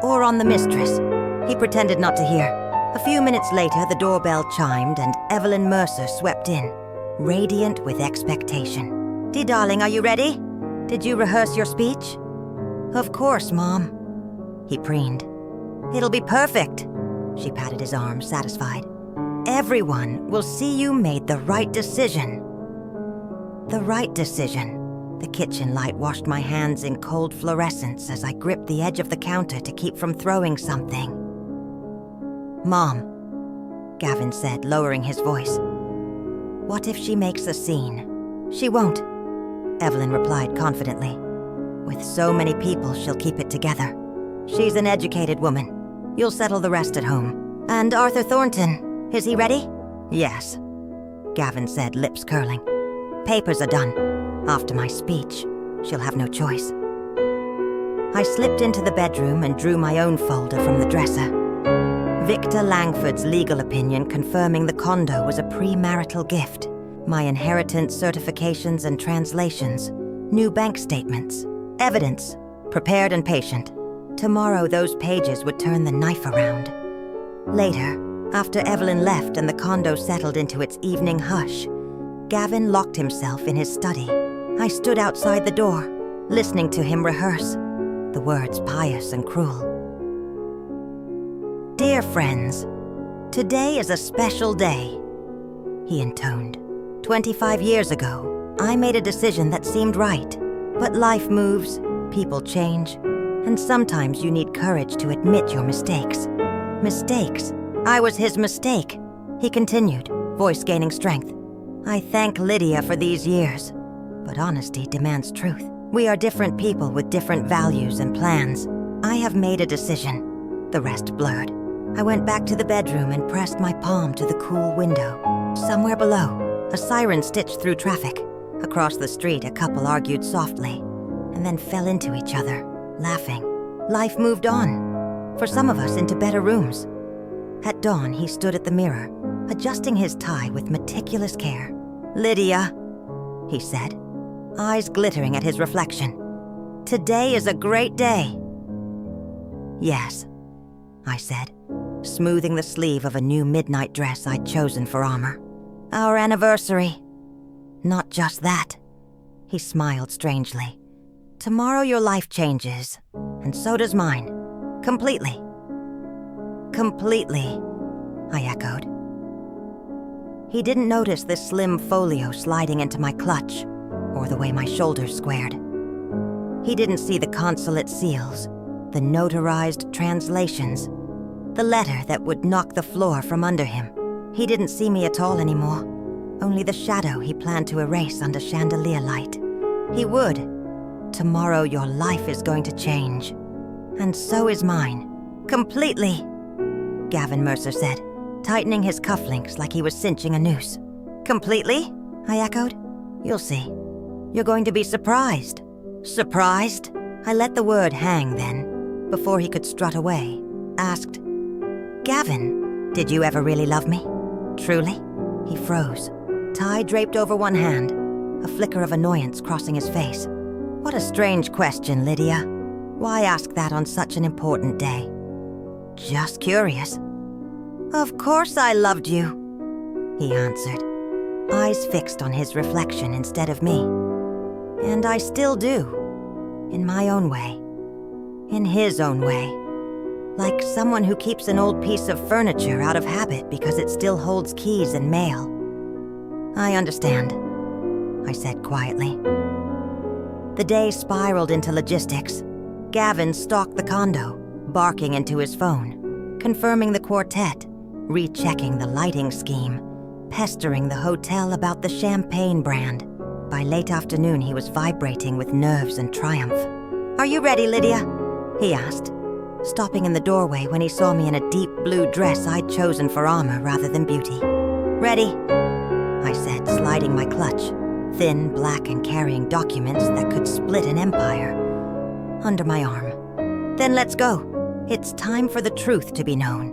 A: "Or on the mistress." He pretended not to hear. A few minutes later, the doorbell chimed and Evelyn Mercer swept in, radiant with expectation. "Dee, darling, are you ready? Did you rehearse your speech?" "Of course, Mom." He preened. "It'll be perfect." She patted his arm, satisfied. everyone will see you made the right decision. The right decision. The kitchen light washed my hands in cold fluorescence as I gripped the edge of the counter to keep from throwing something. "Mom," Gavin said, lowering his voice. "What if she makes a scene?" "She won't," Evelyn replied confidently. "With so many people, she'll keep it together. She's an educated woman. You'll settle the rest at home. And Arthur Thornton, is he ready?" "Yes," Gavin said, lips curling. "Papers are done. After my speech, she'll have no choice." I slipped into the bedroom and drew my own folder from the dresser. Victor Langford's legal opinion confirming the condo was a premarital gift. My inheritance certifications and translations. New bank statements. Evidence. Prepared and patient. Tomorrow those pages would turn the knife around. Later, after Evelyn left and the condo settled into its evening hush, Gavin locked himself in his study. I stood outside the door, listening to him rehearse, the words pious and cruel. "Dear friends, today is a special day," he intoned. 25 years ago, I made a decision that seemed right, but life moves, people change, and sometimes you need courage to admit your mistakes. Mistakes. I was his mistake, he continued, voice gaining strength. "I thank Lydia for these years, but honesty demands truth. We are different people with different values and plans. I have made a decision." The rest blurred. I went back to the bedroom and pressed my palm to the cool window. Somewhere below, a siren stitched through traffic. Across the street, a couple argued softly, and then fell into each other, laughing. Life moved on, for some of us into better rooms. At dawn, he stood at the mirror, adjusting his tie with meticulous care. "Lydia," he said, eyes glittering at his reflection. "Today is a great day." "Yes," I said, smoothing the sleeve of a new midnight dress I'd chosen for armor. "Our anniversary." "Not just that." He smiled strangely. "Tomorrow your life changes, and so does mine. Completely." "Completely," I echoed. He didn't notice the slim folio sliding into my clutch, or the way my shoulders squared. He didn't see the consulate seals, the notarized translations, the letter that would knock the floor from under him. He didn't see me at all anymore, only the shadow he planned to erase under chandelier light. He would. "Tomorrow your life is going to change. And so is mine. Completely," Gavin Mercer said, tightening his cufflinks like he was cinching a noose. "Completely?" I echoed. "You'll see. You're going to be surprised." "Surprised?" I let the word hang then, before he could strut away, asked, "Gavin, did you ever really love me? Truly?" He froze, tie draped over one hand, a flicker of annoyance crossing his face. "What a strange question, Lydia. Why ask that on such an important day?" "Just curious." "Of course I loved you," he answered, eyes fixed on his reflection instead of me. "And I still do. In my own way. In his own way. Like someone who keeps an old piece of furniture out of habit because it still holds keys and mail." "I understand," I said quietly. The day spiraled into logistics. Gavin stalked the condo, barking into his phone, confirming the quartet, rechecking the lighting scheme, pestering the hotel about the champagne brand. By late afternoon, he was vibrating with nerves and triumph. "Are you ready, Lydia?" he asked, stopping in the doorway when he saw me in a deep blue dress I'd chosen for armor rather than beauty. "Ready," I said, sliding my clutch, thin, black, and carrying documents that could split an empire, under my arm. "Then let's go. It's time for the truth to be known."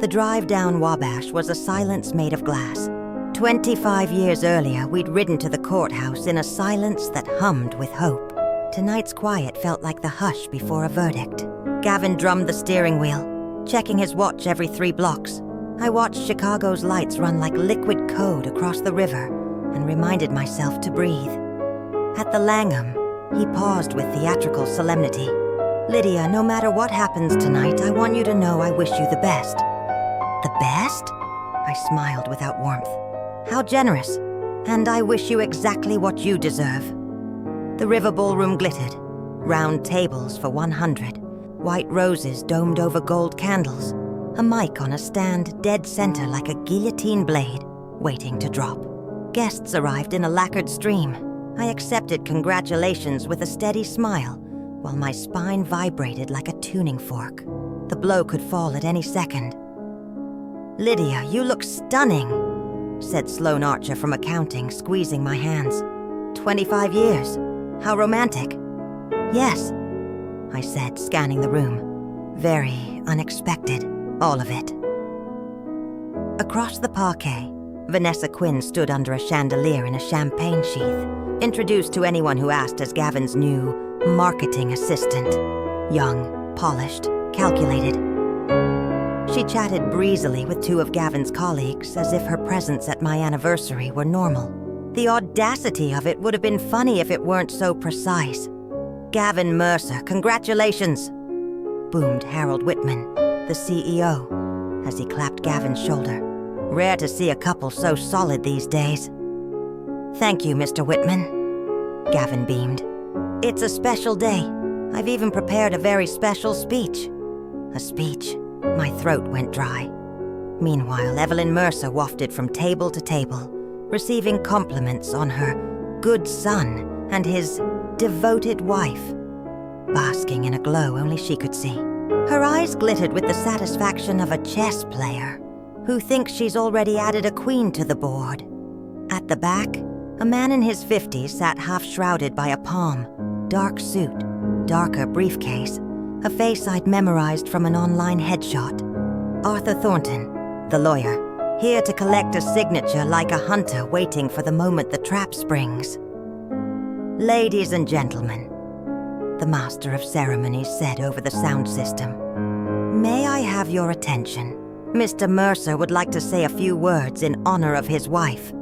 A: The drive down Wabash was a silence made of glass. 25 years earlier, we'd ridden to the courthouse in a silence that hummed with hope. Tonight's quiet felt like the hush before a verdict. Gavin drummed the steering wheel, checking his watch every 3 blocks. I watched Chicago's lights run like liquid code across the river and reminded myself to breathe. At the Langham, he paused with theatrical solemnity. "Lydia, no matter what happens tonight, I want you to know I wish you the best." The best? I smiled without warmth. How generous. And I wish you exactly what you deserve. The river ballroom glittered. Round tables for 100. White roses domed over gold candles. A mic on a stand dead center like a guillotine blade, waiting to drop. Guests arrived in a lacquered stream. I accepted congratulations with a steady smile, while my spine vibrated like a tuning fork. The blow could fall at any second. "Lydia, you look stunning," said Sloane Archer from accounting, squeezing my hands. 25 years. How romantic. "Yes," I said, scanning the room. Very unexpected, all of it. Across the parquet, Vanessa Quinn stood under a chandelier in a champagne sheath, introduced to anyone who asked as Gavin's new marketing assistant. Young, polished, calculated. She chatted breezily with two of Gavin's colleagues as if her presence at my anniversary were normal. The audacity of it would have been funny if it weren't so precise. "Gavin Mercer, congratulations!" boomed Harold Whitman, the CEO, as he clapped Gavin's shoulder. "Rare to see a couple so solid these days." "Thank you, Mr. Whitman," Gavin beamed. "It's a special day. I've even prepared a very special speech." A speech. My throat went dry. Meanwhile, Evelyn Mercer wafted from table to table, receiving compliments on her good son and his devoted wife, basking in a glow only she could see. Her eyes glittered with the satisfaction of a chess player who thinks she's already added a queen to the board. At the back, a man in his 50s sat half-shrouded by a palm, dark suit, darker briefcase, a face I'd memorized from an online headshot. Arthur Thornton, the lawyer, here to collect a signature like a hunter waiting for the moment the trap springs. "Ladies and gentlemen," the master of ceremonies said over the sound system, "may I have your attention? Mr. Mercer would like to say a few words in honor of his wife."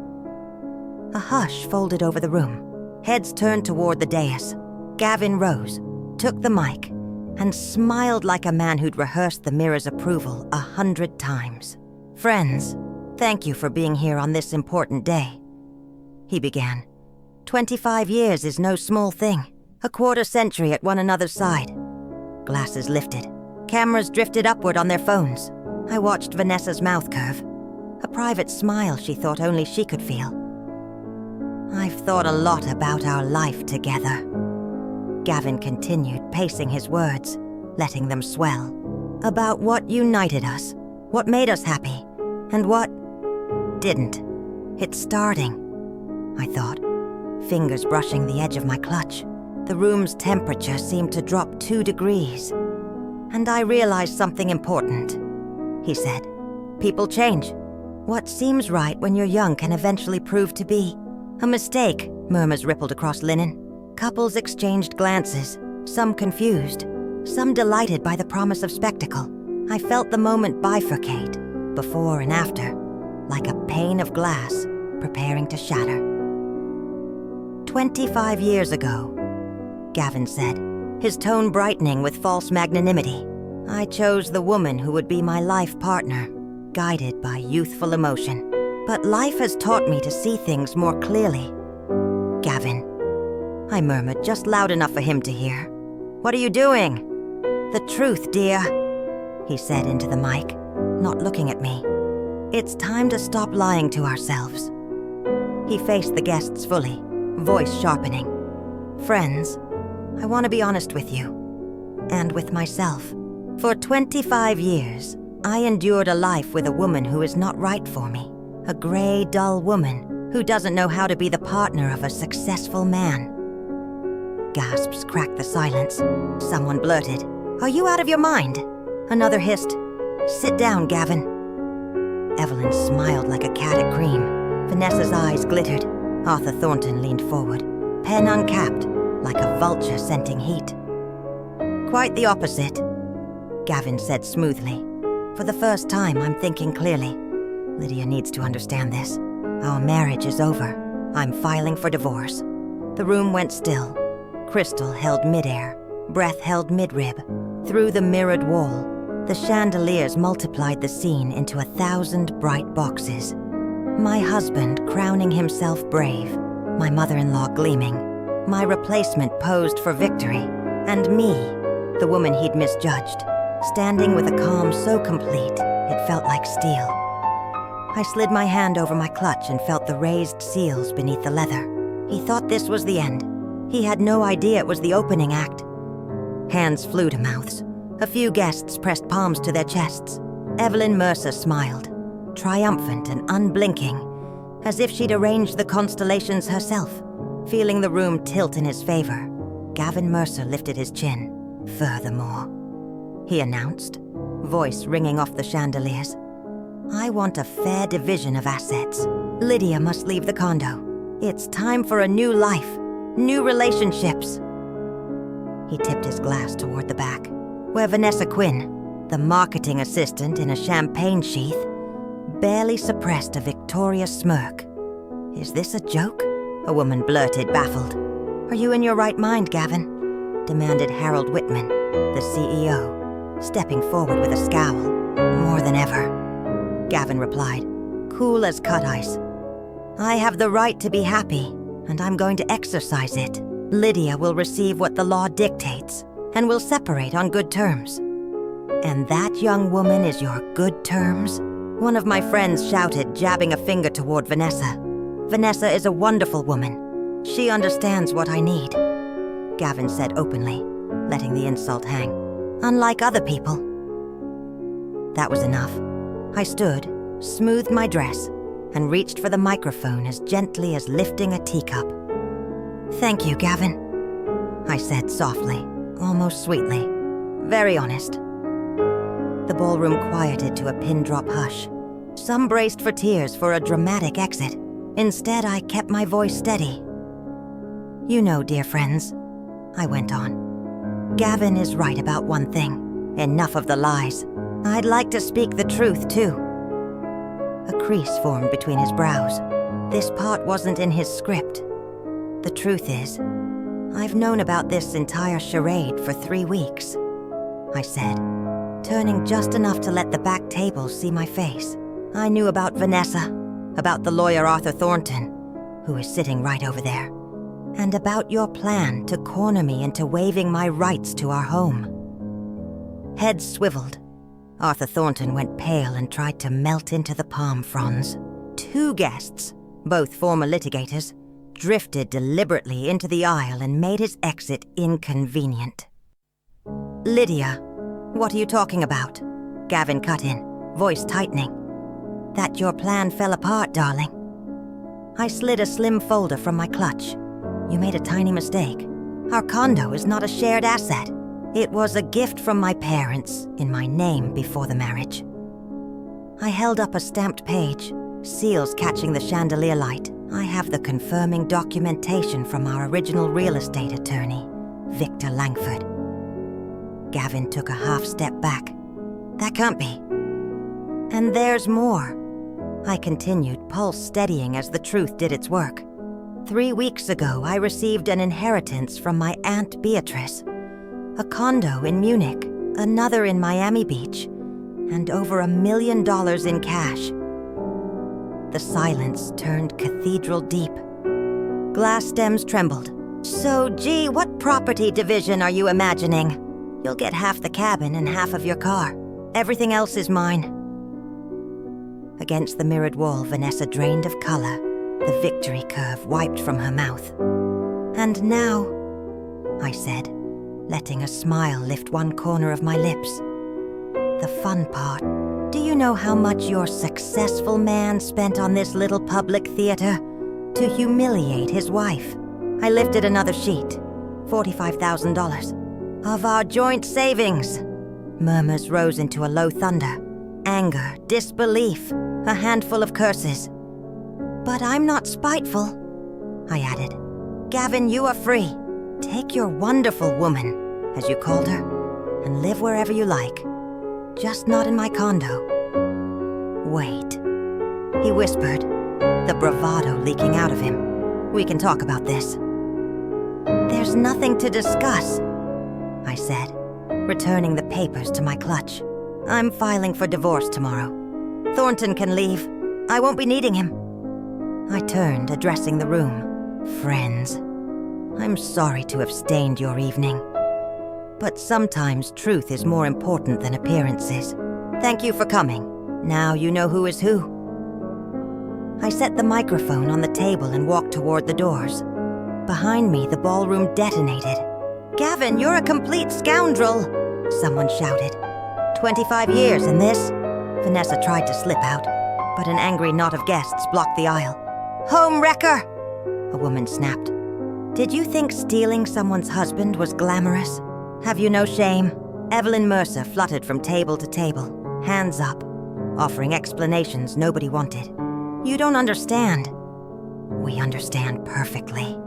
A: A hush folded over the room. Heads turned toward the dais. Gavin rose, took the mic, and smiled like a man who'd rehearsed the mirror's approval 100 times. "Friends, thank you for being here on this important day," he began. 25 years is no small thing. A quarter century at one another's side. Glasses lifted. Cameras drifted upward on their phones. I watched Vanessa's mouth curve. A private smile she thought only she could feel. "I've thought a lot about our life together," Gavin continued, pacing his words, letting them swell. "About what united us, what made us happy, and what didn't. It's starting," I thought, fingers brushing the edge of my clutch. The room's temperature seemed to drop 2 degrees. "And I realized something important," he said. "People change. What seems right when you're young can eventually prove to be a mistake," murmurs rippled across linen. Couples exchanged glances, some confused, some delighted by the promise of spectacle. I felt the moment bifurcate, before and after, like a pane of glass preparing to shatter. 25 years ago, Gavin said, his tone brightening with false magnanimity, I chose the woman who would be my life partner, guided by youthful emotion. But life has taught me to see things more clearly. "Gavin," I murmured just loud enough for him to hear. "What are you doing?" "The truth, dear," he said into the mic, not looking at me. "It's time to stop lying to ourselves." He faced the guests fully, voice sharpening. "Friends, I want to be honest with you, and with myself. For 25 years, I endured a life with a woman who is not right for me. A gray, dull woman who doesn't know how to be the partner of a successful man." Gasps cracked the silence. Someone blurted, "Are you out of your mind?" Another hissed, "Sit down, Gavin." Evelyn smiled like a cat at cream. Vanessa's eyes glittered. Arthur Thornton leaned forward, pen uncapped, like a vulture scenting heat. "Quite the opposite," Gavin said smoothly. "For the first time, I'm thinking clearly. Lydia needs to understand this. Our marriage is over. I'm filing for divorce." The room went still. Crystal held midair, breath held midrib. Through the mirrored wall, The chandeliers multiplied the scene into 1,000 bright boxes. My husband crowning himself brave, my mother-in-law gleaming, my replacement posed for victory, and me, the woman he'd misjudged, standing with a calm so complete it felt like steel. I slid my hand over my clutch and felt the raised seals beneath the leather. He thought this was the end. He had no idea it was the opening act. Hands flew to mouths. A few guests pressed palms to their chests. Evelyn Mercer smiled, triumphant and unblinking, as if she'd arranged the constellations herself. Feeling the room tilt in his favor, Gavin Mercer lifted his chin. "Furthermore," he announced, voice ringing off the chandeliers, "I want a fair division of assets. Lydia must leave the condo. It's time for a new life, new relationships." He tipped his glass toward the back, where Vanessa Quinn, the marketing assistant in a champagne sheath, barely suppressed a victorious smirk. "Is this a joke?" a woman blurted, baffled. "Are you in your right mind, Gavin?" demanded Harold Whitman, the CEO, stepping forward with a scowl. "More than ever," Gavin replied, cool as cut ice. "I have the right to be happy, and I'm going to exercise it. Lydia will receive what the law dictates, and will separate on good terms." "And that young woman is your good terms?" one of my friends shouted, jabbing a finger toward Vanessa. "Vanessa is a wonderful woman. She understands what I need," Gavin said openly, letting the insult hang. "Unlike other people." That was enough. I stood, smoothed my dress, and reached for the microphone as gently as lifting a teacup. "Thank you, Gavin," I said softly, almost sweetly. Very honest. The ballroom quieted to a pin-drop hush. Some braced for tears for a dramatic exit. Instead, I kept my voice steady. "You know, dear friends," I went on, "Gavin is right about one thing. Enough of the lies. I'd like to speak the truth, too." A crease formed between his brows. This part wasn't in his script. "The truth is, I've known about this entire charade for 3 weeks," I said, turning just enough to let the back tables see my face. "I knew about Vanessa, about the lawyer Arthur Thornton, who is sitting right over there, and about your plan to corner me into waiving my rights to our home." Heads swiveled. Arthur Thornton went pale and tried to melt into the palm fronds. 2 guests, both former litigators, drifted deliberately into the aisle and made his exit inconvenient. "Lydia, what are you talking about?" Gavin cut in, voice tightening. "That your plan fell apart, darling." I slid a slim folder from my clutch. "You made a tiny mistake. Our condo is not a shared asset. It was a gift from my parents in my name before the marriage." I held up a stamped page, seals catching the chandelier light. "I have the confirming documentation from our original real estate attorney, Victor Langford." Gavin took a half step back. "That can't be." "And there's more," I continued, pulse steadying as the truth did its work. 3 weeks ago, I received an inheritance from my Aunt Beatrice. A condo in Munich, another in Miami Beach, and over $1 million in cash. The silence turned cathedral deep. Glass stems trembled. "So, gee, what property division are you imagining? You'll get half the cabin and half of your car. Everything else is mine." Against the mirrored wall, Vanessa drained of color, the victory curve wiped from her mouth. "And now," I said, letting a smile lift one corner of my lips. "The fun part. Do you know how much your successful man spent on this little public theater? To humiliate his wife." I lifted another sheet. $45,000. "Of our joint savings." Murmurs rose into a low thunder. Anger, disbelief, a handful of curses. "But I'm not spiteful," I added. "Gavin, you are free. Take your wonderful woman, as you called her, and live wherever you like. Just not in my condo." "Wait," he whispered, the bravado leaking out of him. "We can talk about this." "There's nothing to discuss," I said, returning the papers to my clutch. I'm filing for divorce tomorrow. Thornton can leave. I won't be needing him. I turned, addressing the room. Friends, I'm sorry to have stained your evening. But sometimes truth is more important than appearances. Thank you for coming. Now you know who is who. I set the microphone on the table and walked toward the doors. Behind me, the ballroom detonated. "Gavin, you're a complete scoundrel!" someone shouted. 25 years in this? Vanessa tried to slip out, but an angry knot of guests blocked the aisle. "Home wrecker!" a woman snapped. "Did you think stealing someone's husband was glamorous? Have you no shame?" Evelyn Mercer fluttered from table to table, hands up, offering explanations nobody wanted. "You don't understand." "We understand perfectly,"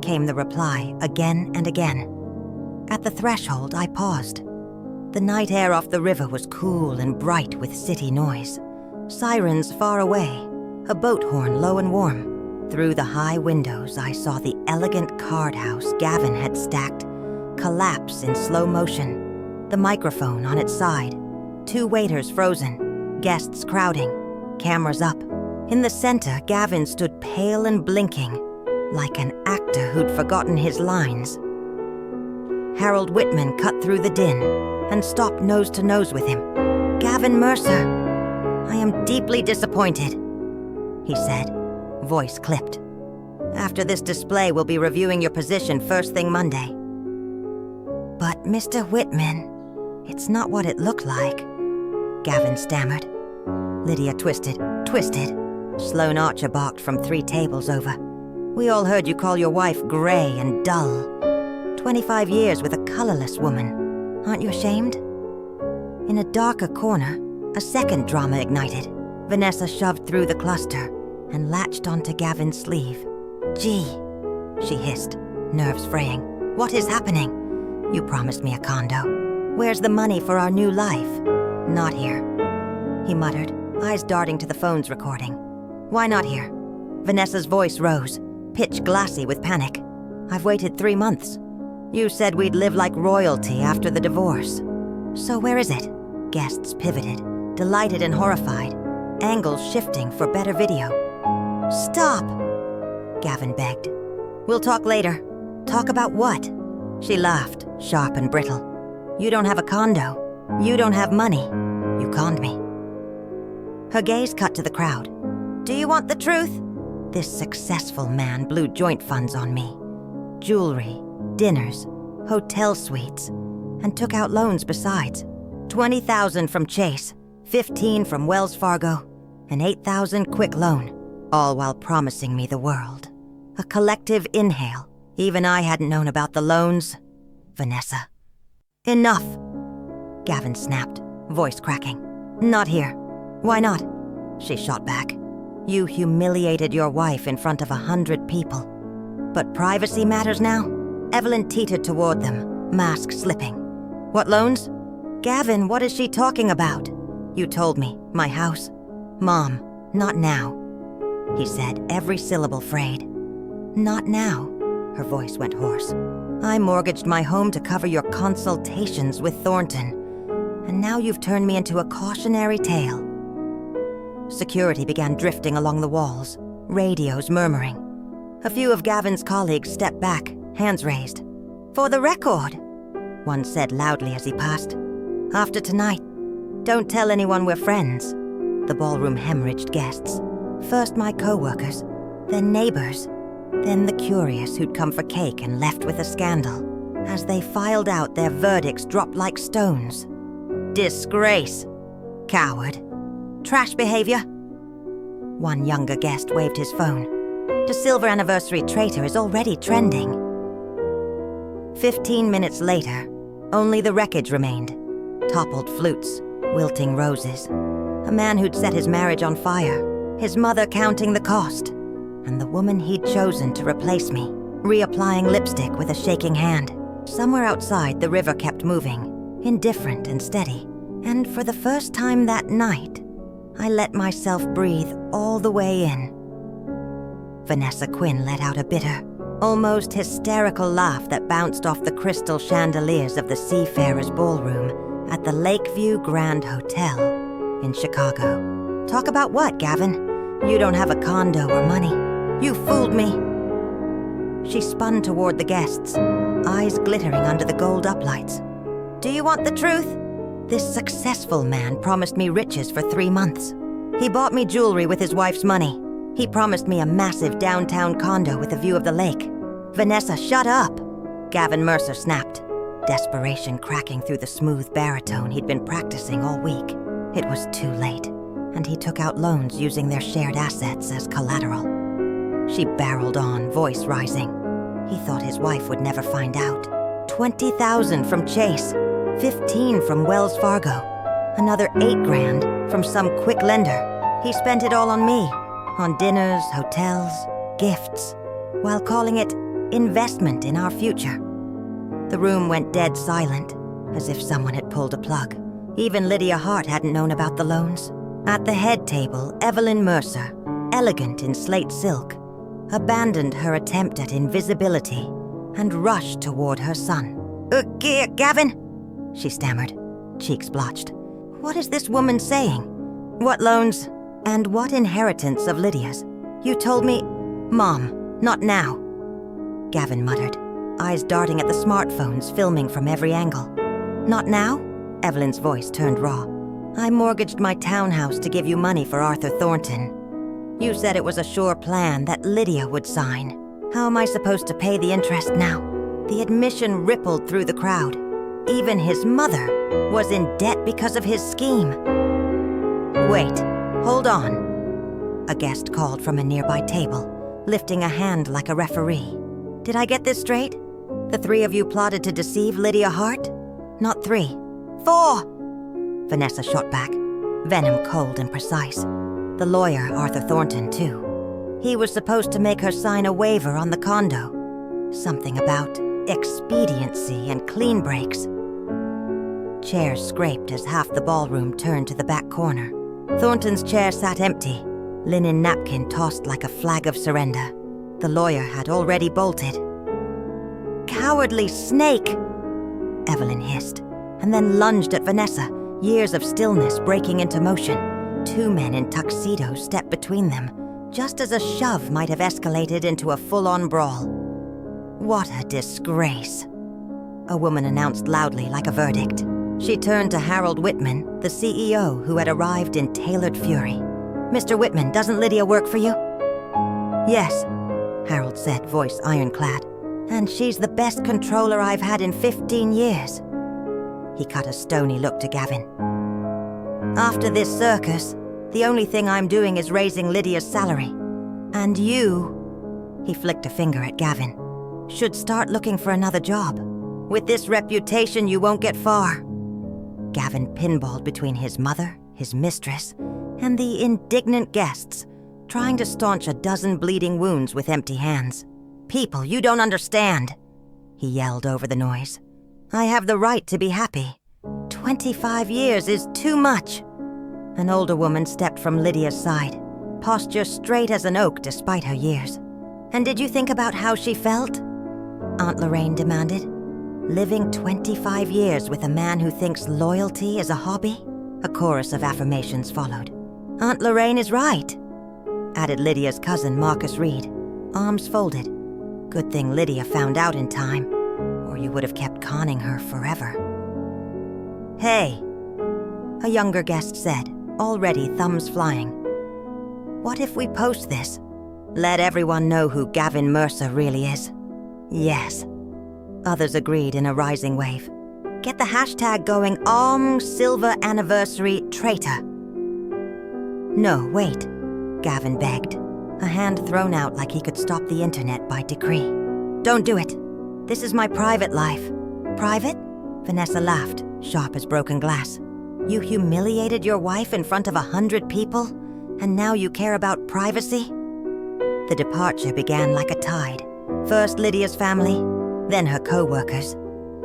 A: came the reply again and again. At the threshold, I paused. The night air off the river was cool and bright with city noise. Sirens far away, a boat horn low and warm. Through the high windows, I saw the elegant card house Gavin had stacked collapse in slow motion, the microphone on its side, 2 waiters frozen, guests crowding, cameras up. In the center, Gavin stood pale and blinking, like an actor who'd forgotten his lines. Harold Whitman cut through the din and stopped nose to nose with him. "Gavin Mercer, I am deeply disappointed," he said, voice clipped. "After this display, we'll be reviewing your position first thing Monday." "But Mr. Whitman, it's not what it looked like," Gavin stammered. Lydia twisted. Sloane Archer barked from 3 tables over. "We all heard you call your wife gray and dull. 25 years with a colorless woman. Aren't you ashamed?" In a darker corner, a second drama ignited. Vanessa shoved through the cluster and latched onto Gavin's sleeve. "Gee," she hissed, nerves fraying. "What is happening? You promised me a condo. Where's the money for our new life?" "Not here," he muttered, eyes darting to the phone's recording. "Why not here?" Vanessa's voice rose, pitch glassy with panic. "I've waited 3 months. You said we'd live like royalty after the divorce. So where is it?" Guests pivoted, delighted and horrified, angles shifting for better video. "Stop!" Gavin begged. "We'll talk later." "Talk about what?" She laughed, sharp and brittle. "You don't have a condo. You don't have money. You conned me." Her gaze cut to the crowd. "Do you want the truth?" This successful man blew joint funds on me. Jewelry, dinners, hotel suites, and took out loans besides. $20,000 from Chase, $15,000 from Wells Fargo, and $8,000 quick loan, all while promising me the world. A collective inhale. Even I hadn't known about the loans. Vanessa. "Enough," Gavin snapped, voice cracking. "Not here." "Why not?" She shot back. "You humiliated your wife in front of 100 people. But privacy matters now?" Evelyn teetered toward them, mask slipping. "What loans?" "Gavin, what is she talking about?" "You told me. My house." "Mom, not now," he said, every syllable frayed. "Not now." Her voice went hoarse. "I mortgaged my home to cover your consultations with Thornton, and now you've turned me into a cautionary tale." Security began drifting along the walls, radios murmuring. A few of Gavin's colleagues stepped back, hands raised. "For the record," one said loudly as he passed. "After tonight, don't tell anyone we're friends." The ballroom hemorrhaged guests. First my co-workers, then neighbors, then the curious who'd come for cake and left with a scandal. As they filed out, their verdicts dropped like stones. "Disgrace. Coward. Trash behavior." One younger guest waved his phone. "The silver anniversary traitor is already trending." 15 minutes later, only the wreckage remained. Toppled flutes, wilting roses. A man who'd set his marriage on fire, his mother counting the cost, and the woman he'd chosen to replace me, reapplying lipstick with a shaking hand. Somewhere outside, the river kept moving, indifferent and steady, and for the first time that night, I let myself breathe all the way in. Vanessa Quinn let out a bitter, almost hysterical laugh that bounced off the crystal chandeliers of the Seafarers' Ballroom at the Lakeview Grand Hotel in Chicago. Talk about what, Gavin? You don't have a condo or money. You fooled me. She spun toward the guests, eyes glittering under the gold uplights. Do you want the truth? This successful man promised me riches for 3 months. He bought me jewelry with his wife's money. He promised me a massive downtown condo with a view of the lake. Vanessa, shut up! Gavin Mercer snapped, desperation cracking through the smooth baritone he'd been practicing all week. It was too late, and he took out loans using their shared assets as collateral. She barreled on, voice rising. He thought his wife would never find out. $20,000 from Chase, $15,000 from Wells Fargo, another $8,000 from some quick lender. He spent it all on me, on dinners, hotels, gifts, while calling it investment in our future. The room went dead silent, as if someone had pulled a plug. Even Lydia Hart hadn't known about the loans. At the head table, Evelyn Mercer, elegant in slate silk, abandoned her attempt at invisibility and rushed toward her son. Gavin? She stammered, cheeks blotched. What is this woman saying? What loans? And what inheritance of Lydia's? You told me... Mom, not now. Gavin muttered, eyes darting at the smartphones filming from every angle. Not now? Evelyn's voice turned raw. I mortgaged my townhouse to give you money for Arthur Thornton. You said it was a sure plan that Lydia would sign. How am I supposed to pay the interest now? The admission rippled through the crowd. Even his mother was in debt because of his scheme. Wait, hold on. A guest called from a nearby table, lifting a hand like a referee. Did I get this straight? The 3 of you plotted to deceive Lydia Hart? Not 3. 4! Vanessa shot back, venom cold and precise. The lawyer, Arthur Thornton, too. He was supposed to make her sign a waiver on the condo. Something about expediency and clean breaks. Chairs scraped as half the ballroom turned to the back corner. Thornton's chair sat empty, linen napkin tossed like a flag of surrender. The lawyer had already bolted. Cowardly snake! Evelyn hissed, and then lunged at Vanessa, years of stillness breaking into motion. 2 men in tuxedos stepped between them, just as a shove might have escalated into a full-on brawl. What a disgrace, a woman announced loudly like a verdict. She turned to Harold Whitman, the CEO, who had arrived in tailored fury. Mr. Whitman, doesn't Lydia work for you? Yes, Harold said, voice ironclad. And she's the best controller I've had in 15 years. He cut a stony look to Gavin. After this circus, the only thing I'm doing is raising Lydia's salary. And you, he flicked a finger at Gavin, should start looking for another job. With this reputation, you won't get far. Gavin pinballed between his mother, his mistress, and the indignant guests, trying to staunch a dozen bleeding wounds with empty hands. People, you don't understand, he yelled over the noise. I have the right to be happy. 25 years is too much. An older woman stepped from Lydia's side, posture straight as an oak despite her years. And did you think about how she felt? Aunt Lorraine demanded. Living 25 years with a man who thinks loyalty is a hobby? A chorus of affirmations followed. Aunt Lorraine is right, added Lydia's cousin Marcus Reed, arms folded. Good thing Lydia found out in time, or you would have kept conning her forever. Hey, a younger guest said, already thumbs flying. What if we post this? Let everyone know who Gavin Mercer really is. Yes. Others agreed in a rising wave. Get the hashtag going, Silver Anniversary Traitor. No, wait, Gavin begged, a hand thrown out like he could stop the internet by decree. Don't do it. This is my private life. Private? Vanessa laughed, sharp as broken glass. You humiliated your wife in front of 100 people, and now you care about privacy? The departure began like a tide. First Lydia's family, then her co-workers,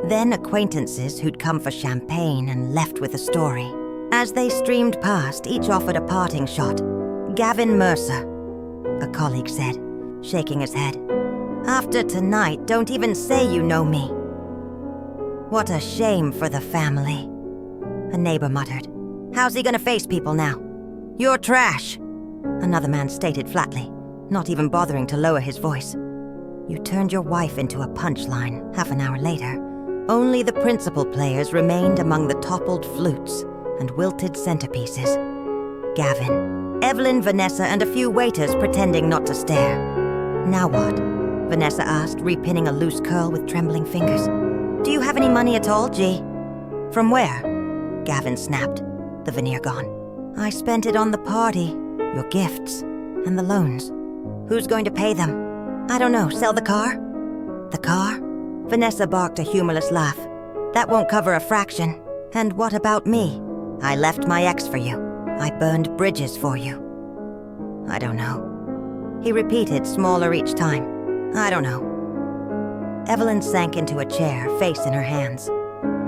A: then acquaintances who'd come for champagne and left with a story. As they streamed past, each offered a parting shot. Gavin Mercer, a colleague said, shaking his head. After tonight, don't even say you know me. What a shame for the family. a neighbor muttered. "How's he gonna face people now?" "You're trash," another man stated flatly, not even bothering to lower his voice. You turned your wife into a punchline half an hour later. Only the principal players remained among the toppled flutes and wilted centerpieces. Gavin, Evelyn, Vanessa, and a few waiters pretending not to stare. "Now what?" Vanessa asked, repinning a loose curl with trembling fingers. "Do you have any money at all, G?" "From where?" Gavin snapped, the veneer gone. "I spent it on the party, your gifts, and the loans. Who's going to pay them?" "I don't know, sell the car?" "The car?" Vanessa barked a humorless laugh. "That won't cover a fraction. And what about me? I left my ex for you. I burned bridges for you." "I don't know." He repeated, smaller each time. "I don't know." Evelyn sank into a chair, face in her hands.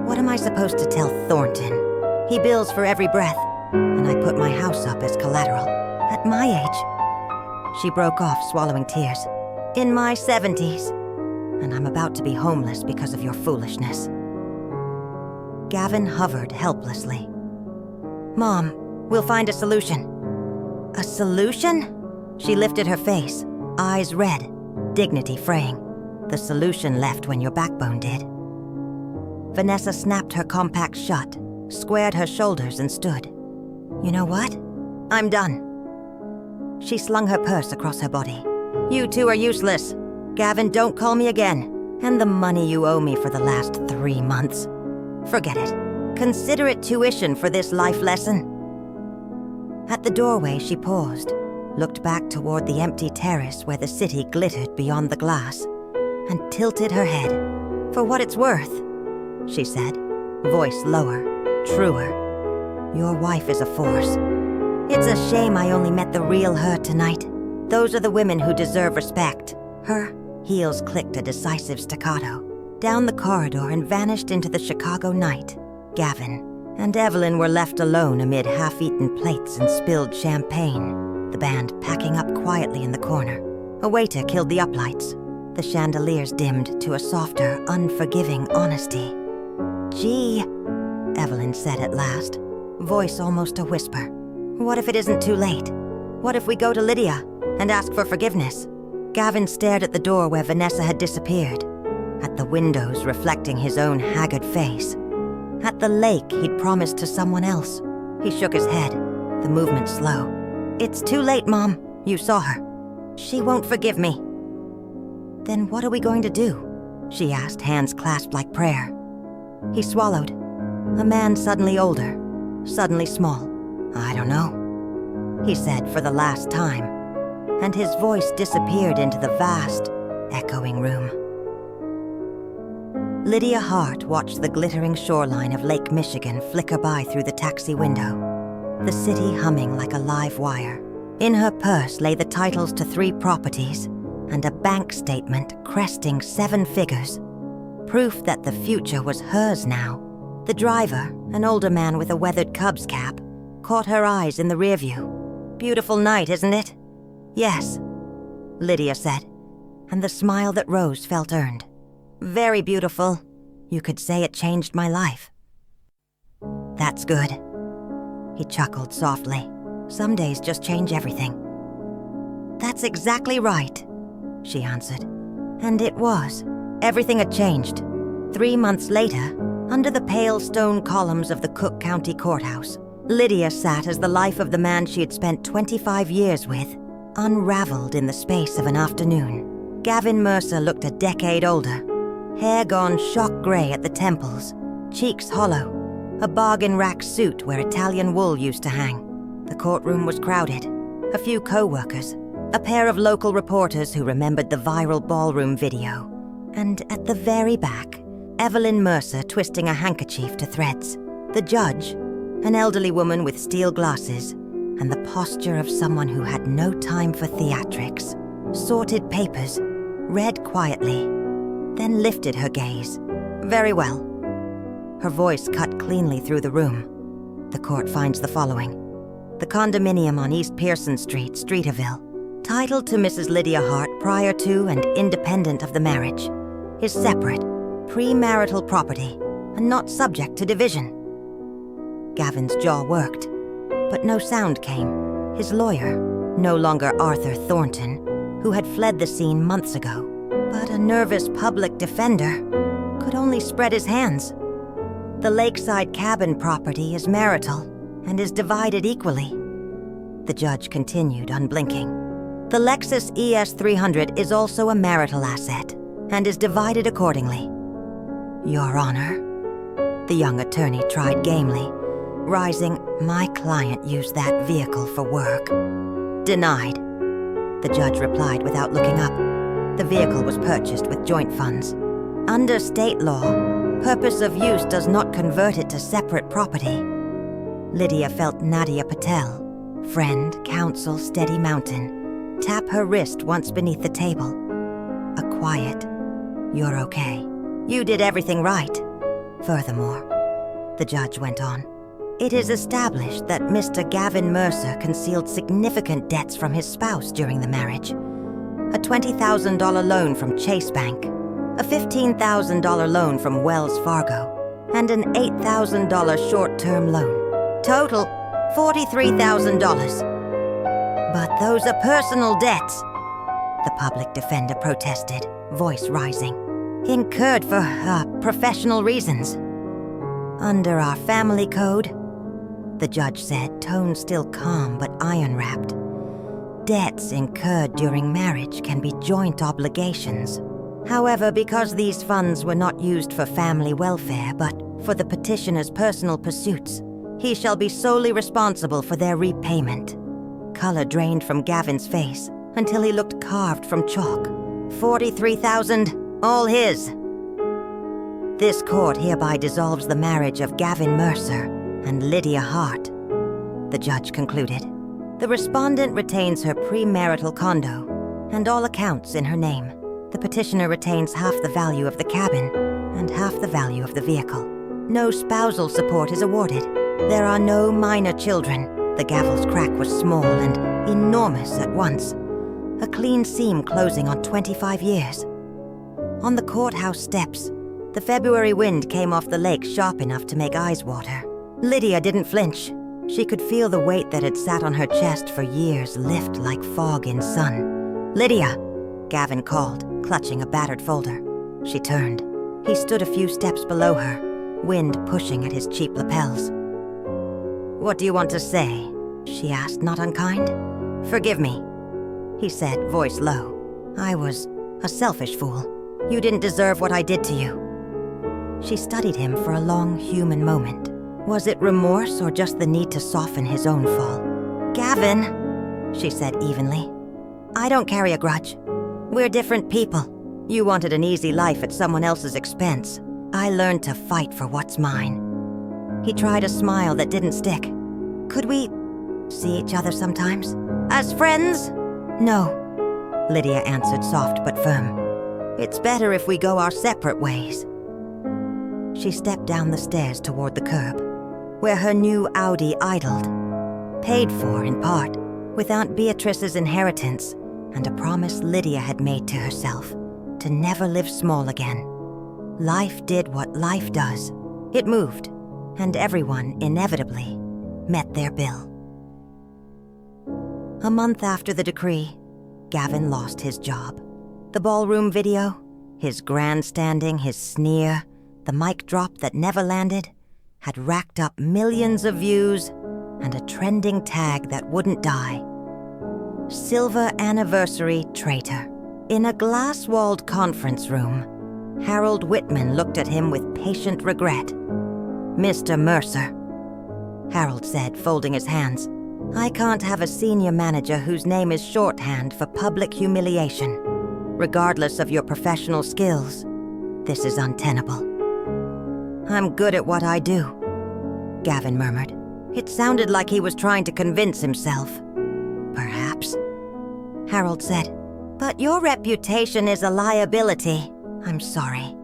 A: "What am I supposed to tell Thornton? He bills for every breath, and I put my house up as collateral. At my age." She broke off, swallowing tears. "In my 70s. And I'm about to be homeless because of your foolishness." Gavin hovered helplessly. "Mom, we'll find a solution." "A solution?" She lifted her face, eyes red, dignity fraying. "The solution left when your backbone did." Vanessa snapped her compact shut, squared her shoulders and stood. "You know what? I'm done." She slung her purse across her body. "You two are useless. Gavin, don't call me again. And the money you owe me for the last 3 months. Forget it. Consider it tuition for this life lesson." At the doorway, she paused, looked back toward the empty terrace where the city glittered beyond the glass, and tilted her head. "For what it's worth," she said, voice lower, truer. "Your wife is a force. It's a shame I only met the real her tonight. Those are the women who deserve respect." Her heels clicked a decisive staccato, down the corridor and vanished into the Chicago night. Gavin and Evelyn were left alone amid half-eaten plates and spilled champagne, the band packing up quietly in the corner. A waiter killed the uplights. The chandeliers dimmed to a softer, unforgiving honesty. "Gee," Evelyn said at last, voice almost a whisper. "What if it isn't too late? What if we go to Lydia and ask for forgiveness?" Gavin stared at the door where Vanessa had disappeared, at the windows reflecting his own haggard face, at the lake he'd promised to someone else. He shook his head, the movement slow. "It's too late, Mom. You saw her. She won't forgive me." "Then what are we going to do?" she asked, hands clasped like prayer. He swallowed. A man suddenly older, suddenly small. "I don't know," he said for the last time, and his voice disappeared into the vast, echoing room. Lydia Hart watched the glittering shoreline of Lake Michigan flicker by through the taxi window, the city humming like a live wire. In her purse lay the titles to 3 properties and a bank statement cresting 7 figures, proof that the future was hers now. The driver, an older man with a weathered Cubs cap, caught her eyes in the rearview. "Beautiful night, isn't it?" "Yes," Lydia said, and the smile that rose felt earned. "Very beautiful. You could say it changed my life." "That's good." He chuckled softly. "Some days just change everything." "That's exactly right," she answered. And it was. Everything had changed. 3 months later, under the pale stone columns of the Cook County Courthouse, Lydia sat as the life of the man she had spent 25 years with unraveled in the space of an afternoon. Gavin Mercer looked a decade older, hair gone shock gray at the temples, cheeks hollow, a bargain rack suit where Italian wool used to hang. The courtroom was crowded. A few co-workers, a pair of local reporters who remembered the viral ballroom video, and at the very back, Evelyn Mercer twisting a handkerchief to threads. The judge, an elderly woman with steel glasses, and the posture of someone who had no time for theatrics, sorted papers, read quietly, then lifted her gaze. "Very well." Her voice cut cleanly through the room. "The court finds the following. The condominium on East Pearson Street, Streeterville, titled to Mrs. Lydia Hart prior to and independent of the marriage, is separate, premarital property, and not subject to division." Gavin's jaw worked, but no sound came. His lawyer, no longer Arthur Thornton, who had fled the scene months ago, but a nervous public defender, could only spread his hands. The lakeside cabin property is marital and is divided equally. The judge continued, unblinking. The Lexus ES300 is also a marital asset and is divided accordingly. Your Honor, the young attorney tried gamely, rising. My client used that vehicle for work. Denied. The judge replied without looking up. The vehicle was purchased with joint funds. Under state law, purpose of use does not convert it to separate property. Lydia felt Nadia Patel, friend, counsel, steady mountain, tap her wrist once beneath the table. A quiet, "You're okay. You did everything right." Furthermore, the judge went on, it is established that Mr. Gavin Mercer concealed significant debts from his spouse during the marriage. A $20,000 loan from Chase Bank, a $15,000 loan from Wells Fargo, and an $8,000 short-term loan. Total, $43,000. But those are personal debts, the public defender protested, voice rising. Incurred for professional reasons. Under our family code, the judge said, tone still calm but iron-wrapped. Debts incurred during marriage can be joint obligations. However, because these funds were not used for family welfare but for the petitioner's personal pursuits, he shall be solely responsible for their repayment. Color drained from Gavin's face until he looked carved from chalk. 43,000, all his. This court hereby dissolves the marriage of Gavin Mercer and Lydia Hart, the judge concluded. The respondent retains her premarital condo and all accounts in her name. The petitioner retains half the value of the cabin and half the value of the vehicle. No spousal support is awarded. There are no minor children. The gavel's crack was small and enormous at once, a clean seam closing on 25 years. On the courthouse steps, the February wind came off the lake sharp enough to make eyes water. Lydia didn't flinch. She could feel the weight that had sat on her chest for years lift like fog in sun. "Lydia," Gavin called, clutching a battered folder. She turned. He stood a few steps below her, wind pushing at his cheap lapels. "What do you want to say?" she asked, not unkind. "Forgive me," he said, voice low. "I was a selfish fool. You didn't deserve what I did to you." She studied him for a long human moment. Was it remorse or just the need to soften his own fall? "Gavin," she said evenly, "I don't carry a grudge. We're different people. You wanted an easy life at someone else's expense. I learned to fight for what's mine." He tried a smile that didn't stick. "Could we see each other sometimes? As friends?" "No," Lydia answered, soft but firm. "It's better if we go our separate ways." She stepped down the stairs toward the curb, where her new Audi idled, paid for in part with Aunt Beatrice's inheritance and a promise Lydia had made to herself to never live small again. Life did what life does. It moved, and everyone inevitably met their bill. A month after the decree, Gavin lost his job. The ballroom video, his grandstanding, his sneer, the mic drop that never landed, had racked up millions of views and a trending tag that wouldn't die. Silver Anniversary Traitor. In a glass-walled conference room, Harold Whitman looked at him with patient regret. "Mr. Mercer," Harold said, folding his hands, "I can't have a senior manager whose name is shorthand for public humiliation. Regardless of your professional skills, this is untenable." "I'm good at what I do," Gavin murmured. It sounded like he was trying to convince himself. "Perhaps," Harold said. "But your reputation is a liability. I'm sorry."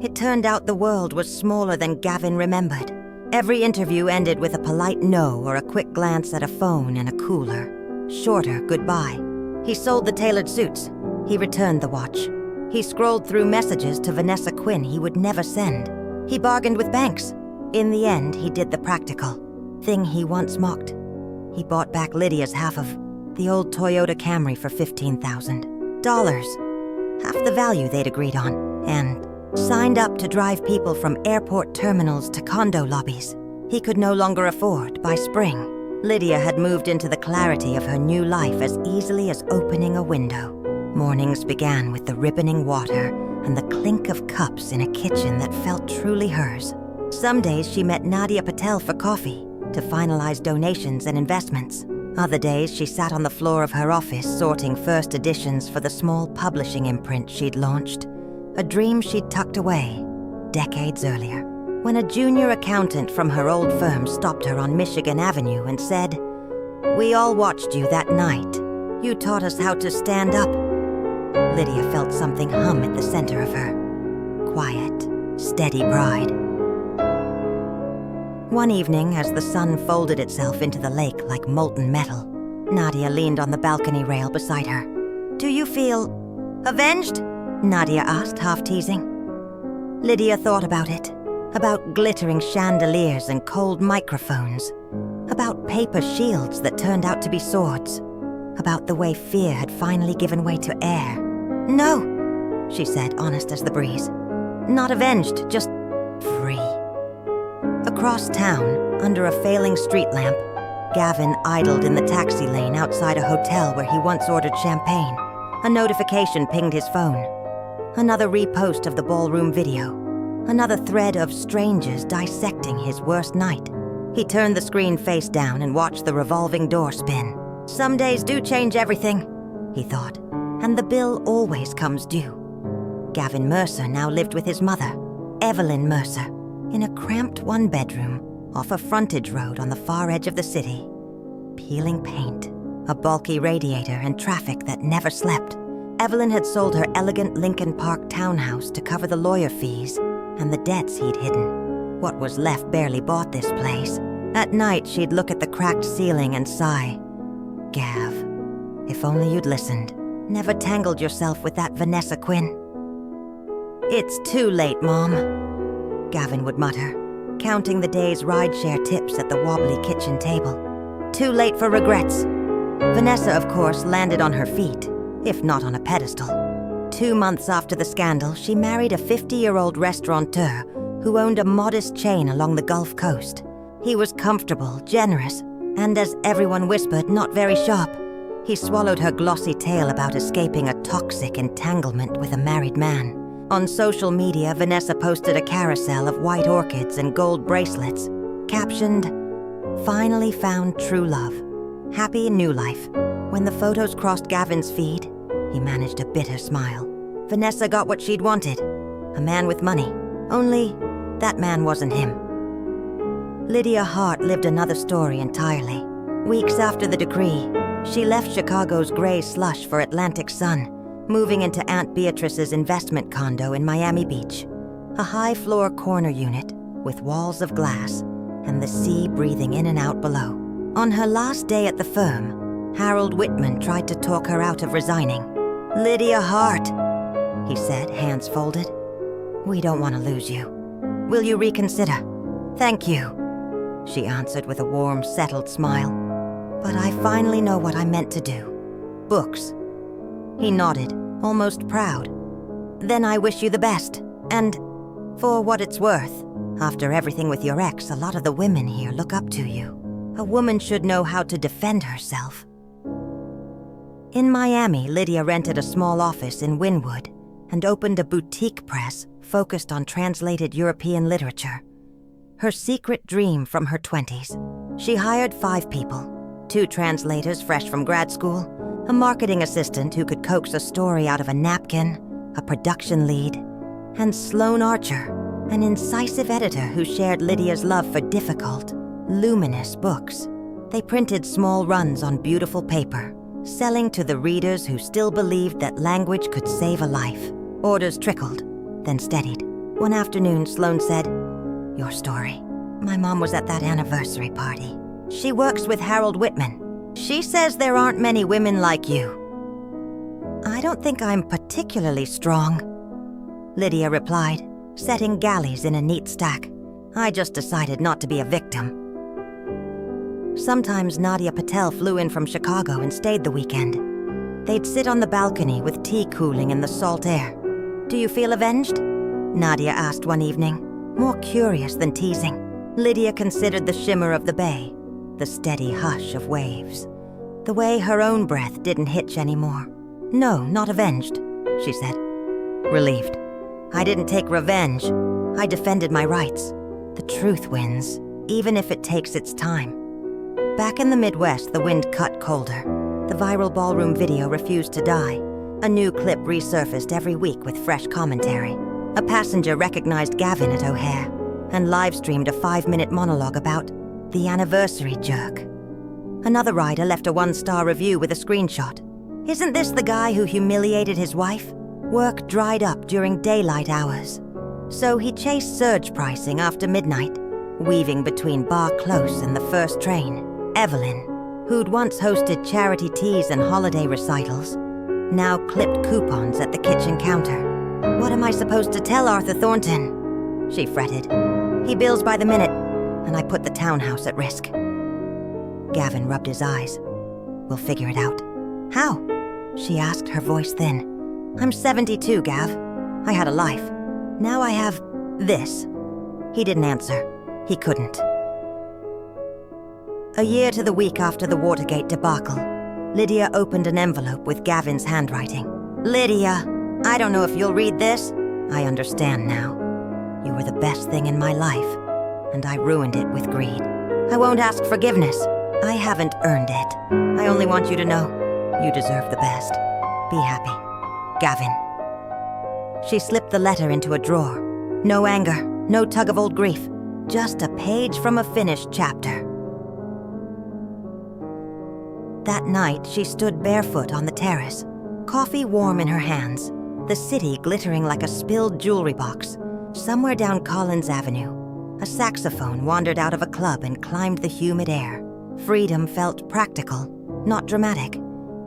A: It turned out the world was smaller than Gavin remembered. Every interview ended with a polite no or a quick glance at a phone and a cooler. Shorter goodbye. He sold the tailored suits. He returned the watch. He scrolled through messages to Vanessa Quinn he would never send. He bargained with banks. In the end, he did the practical thing he once mocked. He bought back Lydia's half of the old Toyota Camry for $15,000, half the value they'd agreed on, and signed up to drive people from airport terminals to condo lobbies he could no longer afford. By spring, Lydia had moved into the clarity of her new life as easily as opening a window. Mornings began with the ribboning water and the clink of cups in a kitchen that felt truly hers. Some days she met Nadia Patel for coffee to finalize donations and investments. Other days she sat on the floor of her office sorting first editions for the small publishing imprint she'd launched, a dream she'd tucked away decades earlier. When a junior accountant from her old firm stopped her on Michigan Avenue and said, "We all watched you that night. You taught us how to stand up." Lydia felt something hum at the center of her. Quiet, steady pride. One evening, as the sun folded itself into the lake like molten metal, Nadia leaned on the balcony rail beside her. "Do you feel avenged?" Nadia asked, half teasing. Lydia thought about it. About glittering chandeliers and cold microphones. About paper shields that turned out to be swords. About the way fear had finally given way to air. "No," she said, honest as the breeze. "Not avenged, just free." Across town, under a failing street lamp, Gavin idled in the taxi lane outside a hotel where he once ordered champagne. A notification pinged his phone. Another repost of the ballroom video. Another thread of strangers dissecting his worst night. He turned the screen face down and watched the revolving door spin. Some days do change everything, he thought, and the bill always comes due. Gavin Mercer now lived with his mother, Evelyn Mercer, in a cramped one-bedroom off a frontage road on the far edge of the city. Peeling paint, a bulky radiator, and traffic that never slept. Evelyn had sold her elegant Lincoln Park townhouse to cover the lawyer fees and the debts he'd hidden. What was left barely bought this place. At night, she'd look at the cracked ceiling and sigh. Gav, if only you'd listened. Never tangled yourself with that Vanessa Quinn. "It's too late, Mom," Gavin would mutter, counting the day's rideshare tips at the wobbly kitchen table. Too late for regrets. Vanessa, of course, landed on her feet, if not on a pedestal. 2 months after the scandal, she married a 50-year-old restaurateur who owned a modest chain along the Gulf Coast. He was comfortable, generous, and as everyone whispered, not very sharp. He swallowed her glossy tale about escaping a toxic entanglement with a married man. On social media, Vanessa posted a carousel of white orchids and gold bracelets, captioned, "Finally found true love. Happy new life." When the photos crossed Gavin's feed, he managed a bitter smile. Vanessa got what she'd wanted, a man with money. Only, that man wasn't him. Lydia Hart lived another story entirely. Weeks after the decree, she left Chicago's gray slush for Atlantic sun, moving into Aunt Beatrice's investment condo in Miami Beach, a high-floor corner unit with walls of glass and the sea breathing in and out below. On her last day at the firm, Harold Whitman tried to talk her out of resigning. "Lydia Hart," he said, hands folded. "We don't want to lose you. Will you reconsider?" "Thank you," she answered with a warm, settled smile. "But I finally know what I meant to do. Books." He nodded, almost proud. "Then I wish you the best. And for what it's worth, after everything with your ex, a lot of the women here look up to you. A woman should know how to defend herself." In Miami, Lydia rented a small office in Wynwood and opened a boutique press focused on translated European literature. Her secret dream from her 20s. She hired 5 people, 2 translators fresh from grad school, a marketing assistant who could coax a story out of a napkin, a production lead, and Sloane Archer, an incisive editor who shared Lydia's love for difficult, luminous books. They printed small runs on beautiful paper, selling to the readers who still believed that language could save a life. Orders trickled, then steadied. One afternoon, Sloane said, "Your story. My mom was at that anniversary party. She works with Harold Whitman. She says there aren't many women like you." "I don't think I'm particularly strong," Lydia replied, setting galleys in a neat stack. I just decided not to be a victim. Sometimes Nadia Patel flew in from Chicago and stayed the weekend. They'd sit on the balcony with tea cooling in the salt air. "Do you feel avenged?" Nadia asked one evening, more curious than teasing. Lydia considered the shimmer of the bay, the steady hush of waves, the way her own breath didn't hitch anymore. "No, not avenged," she said. Relieved. "I didn't take revenge. I defended my rights. The truth wins, even if it takes its time." Back in the Midwest, the wind cut colder. The viral ballroom video refused to die. A new clip resurfaced every week with fresh commentary. A passenger recognized Gavin at O'Hare and live-streamed a 5-minute monologue about the anniversary jerk. Another rider left a 1-star review with a screenshot. "Isn't this the guy who humiliated his wife? Work dried up during daylight hours. So he chased surge pricing after midnight, weaving between Bar Close and the first train. Evelyn, who'd once hosted charity teas and holiday recitals, now clipped coupons at the kitchen counter. What am I supposed to tell Arthur Thornton?" she fretted. "He bills by the minute, and I put the townhouse at risk." Gavin rubbed his eyes. "We'll figure it out." "How?" she asked, her voice thin. "I'm 72, Gav. I had a life. Now I have this." He didn't answer. He couldn't. A year to the week after the Watergate debacle, Lydia opened an envelope with Gavin's handwriting. "Lydia, I don't know if you'll read this. I understand now. You were the best thing in my life, and I ruined it with greed. I won't ask forgiveness. I haven't earned it. I only want you to know you deserve the best. Be happy. Gavin." She slipped the letter into a drawer. No anger, no tug of old grief, just a page from a finished chapter. That night, she stood barefoot on the terrace, coffee warm in her hands, the city glittering like a spilled jewelry box. Somewhere down Collins Avenue, a saxophone wandered out of a club and climbed the humid air. Freedom felt practical, not dramatic.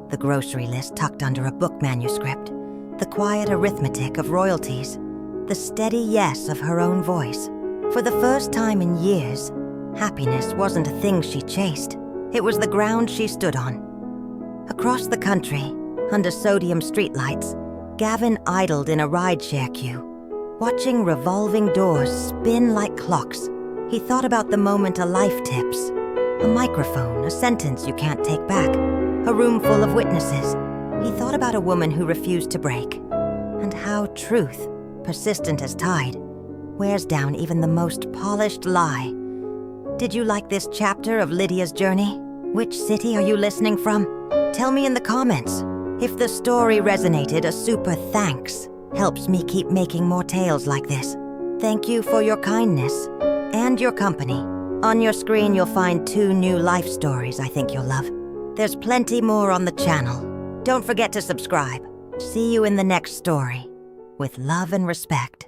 A: The grocery list tucked under a book manuscript, the quiet arithmetic of royalties, the steady yes of her own voice. For the first time in years, happiness wasn't a thing she chased. It was the ground she stood on. Across the country, under sodium streetlights, Gavin idled in a rideshare queue, watching revolving doors spin like clocks. He thought about the moment a life tips. A microphone, a sentence you can't take back, a room full of witnesses. He thought about a woman who refused to break, and how truth, persistent as tide, wears down even the most polished lie. Did you like this chapter of Lydia's journey? Which city are you listening from? Tell me in the comments. If the story resonated, a super thanks helps me keep making more tales like this. Thank you for your kindness and your company. On your screen, you'll find 2 new life stories I think you'll love. There's plenty more on the channel. Don't forget to subscribe. See you in the next story. With love and respect.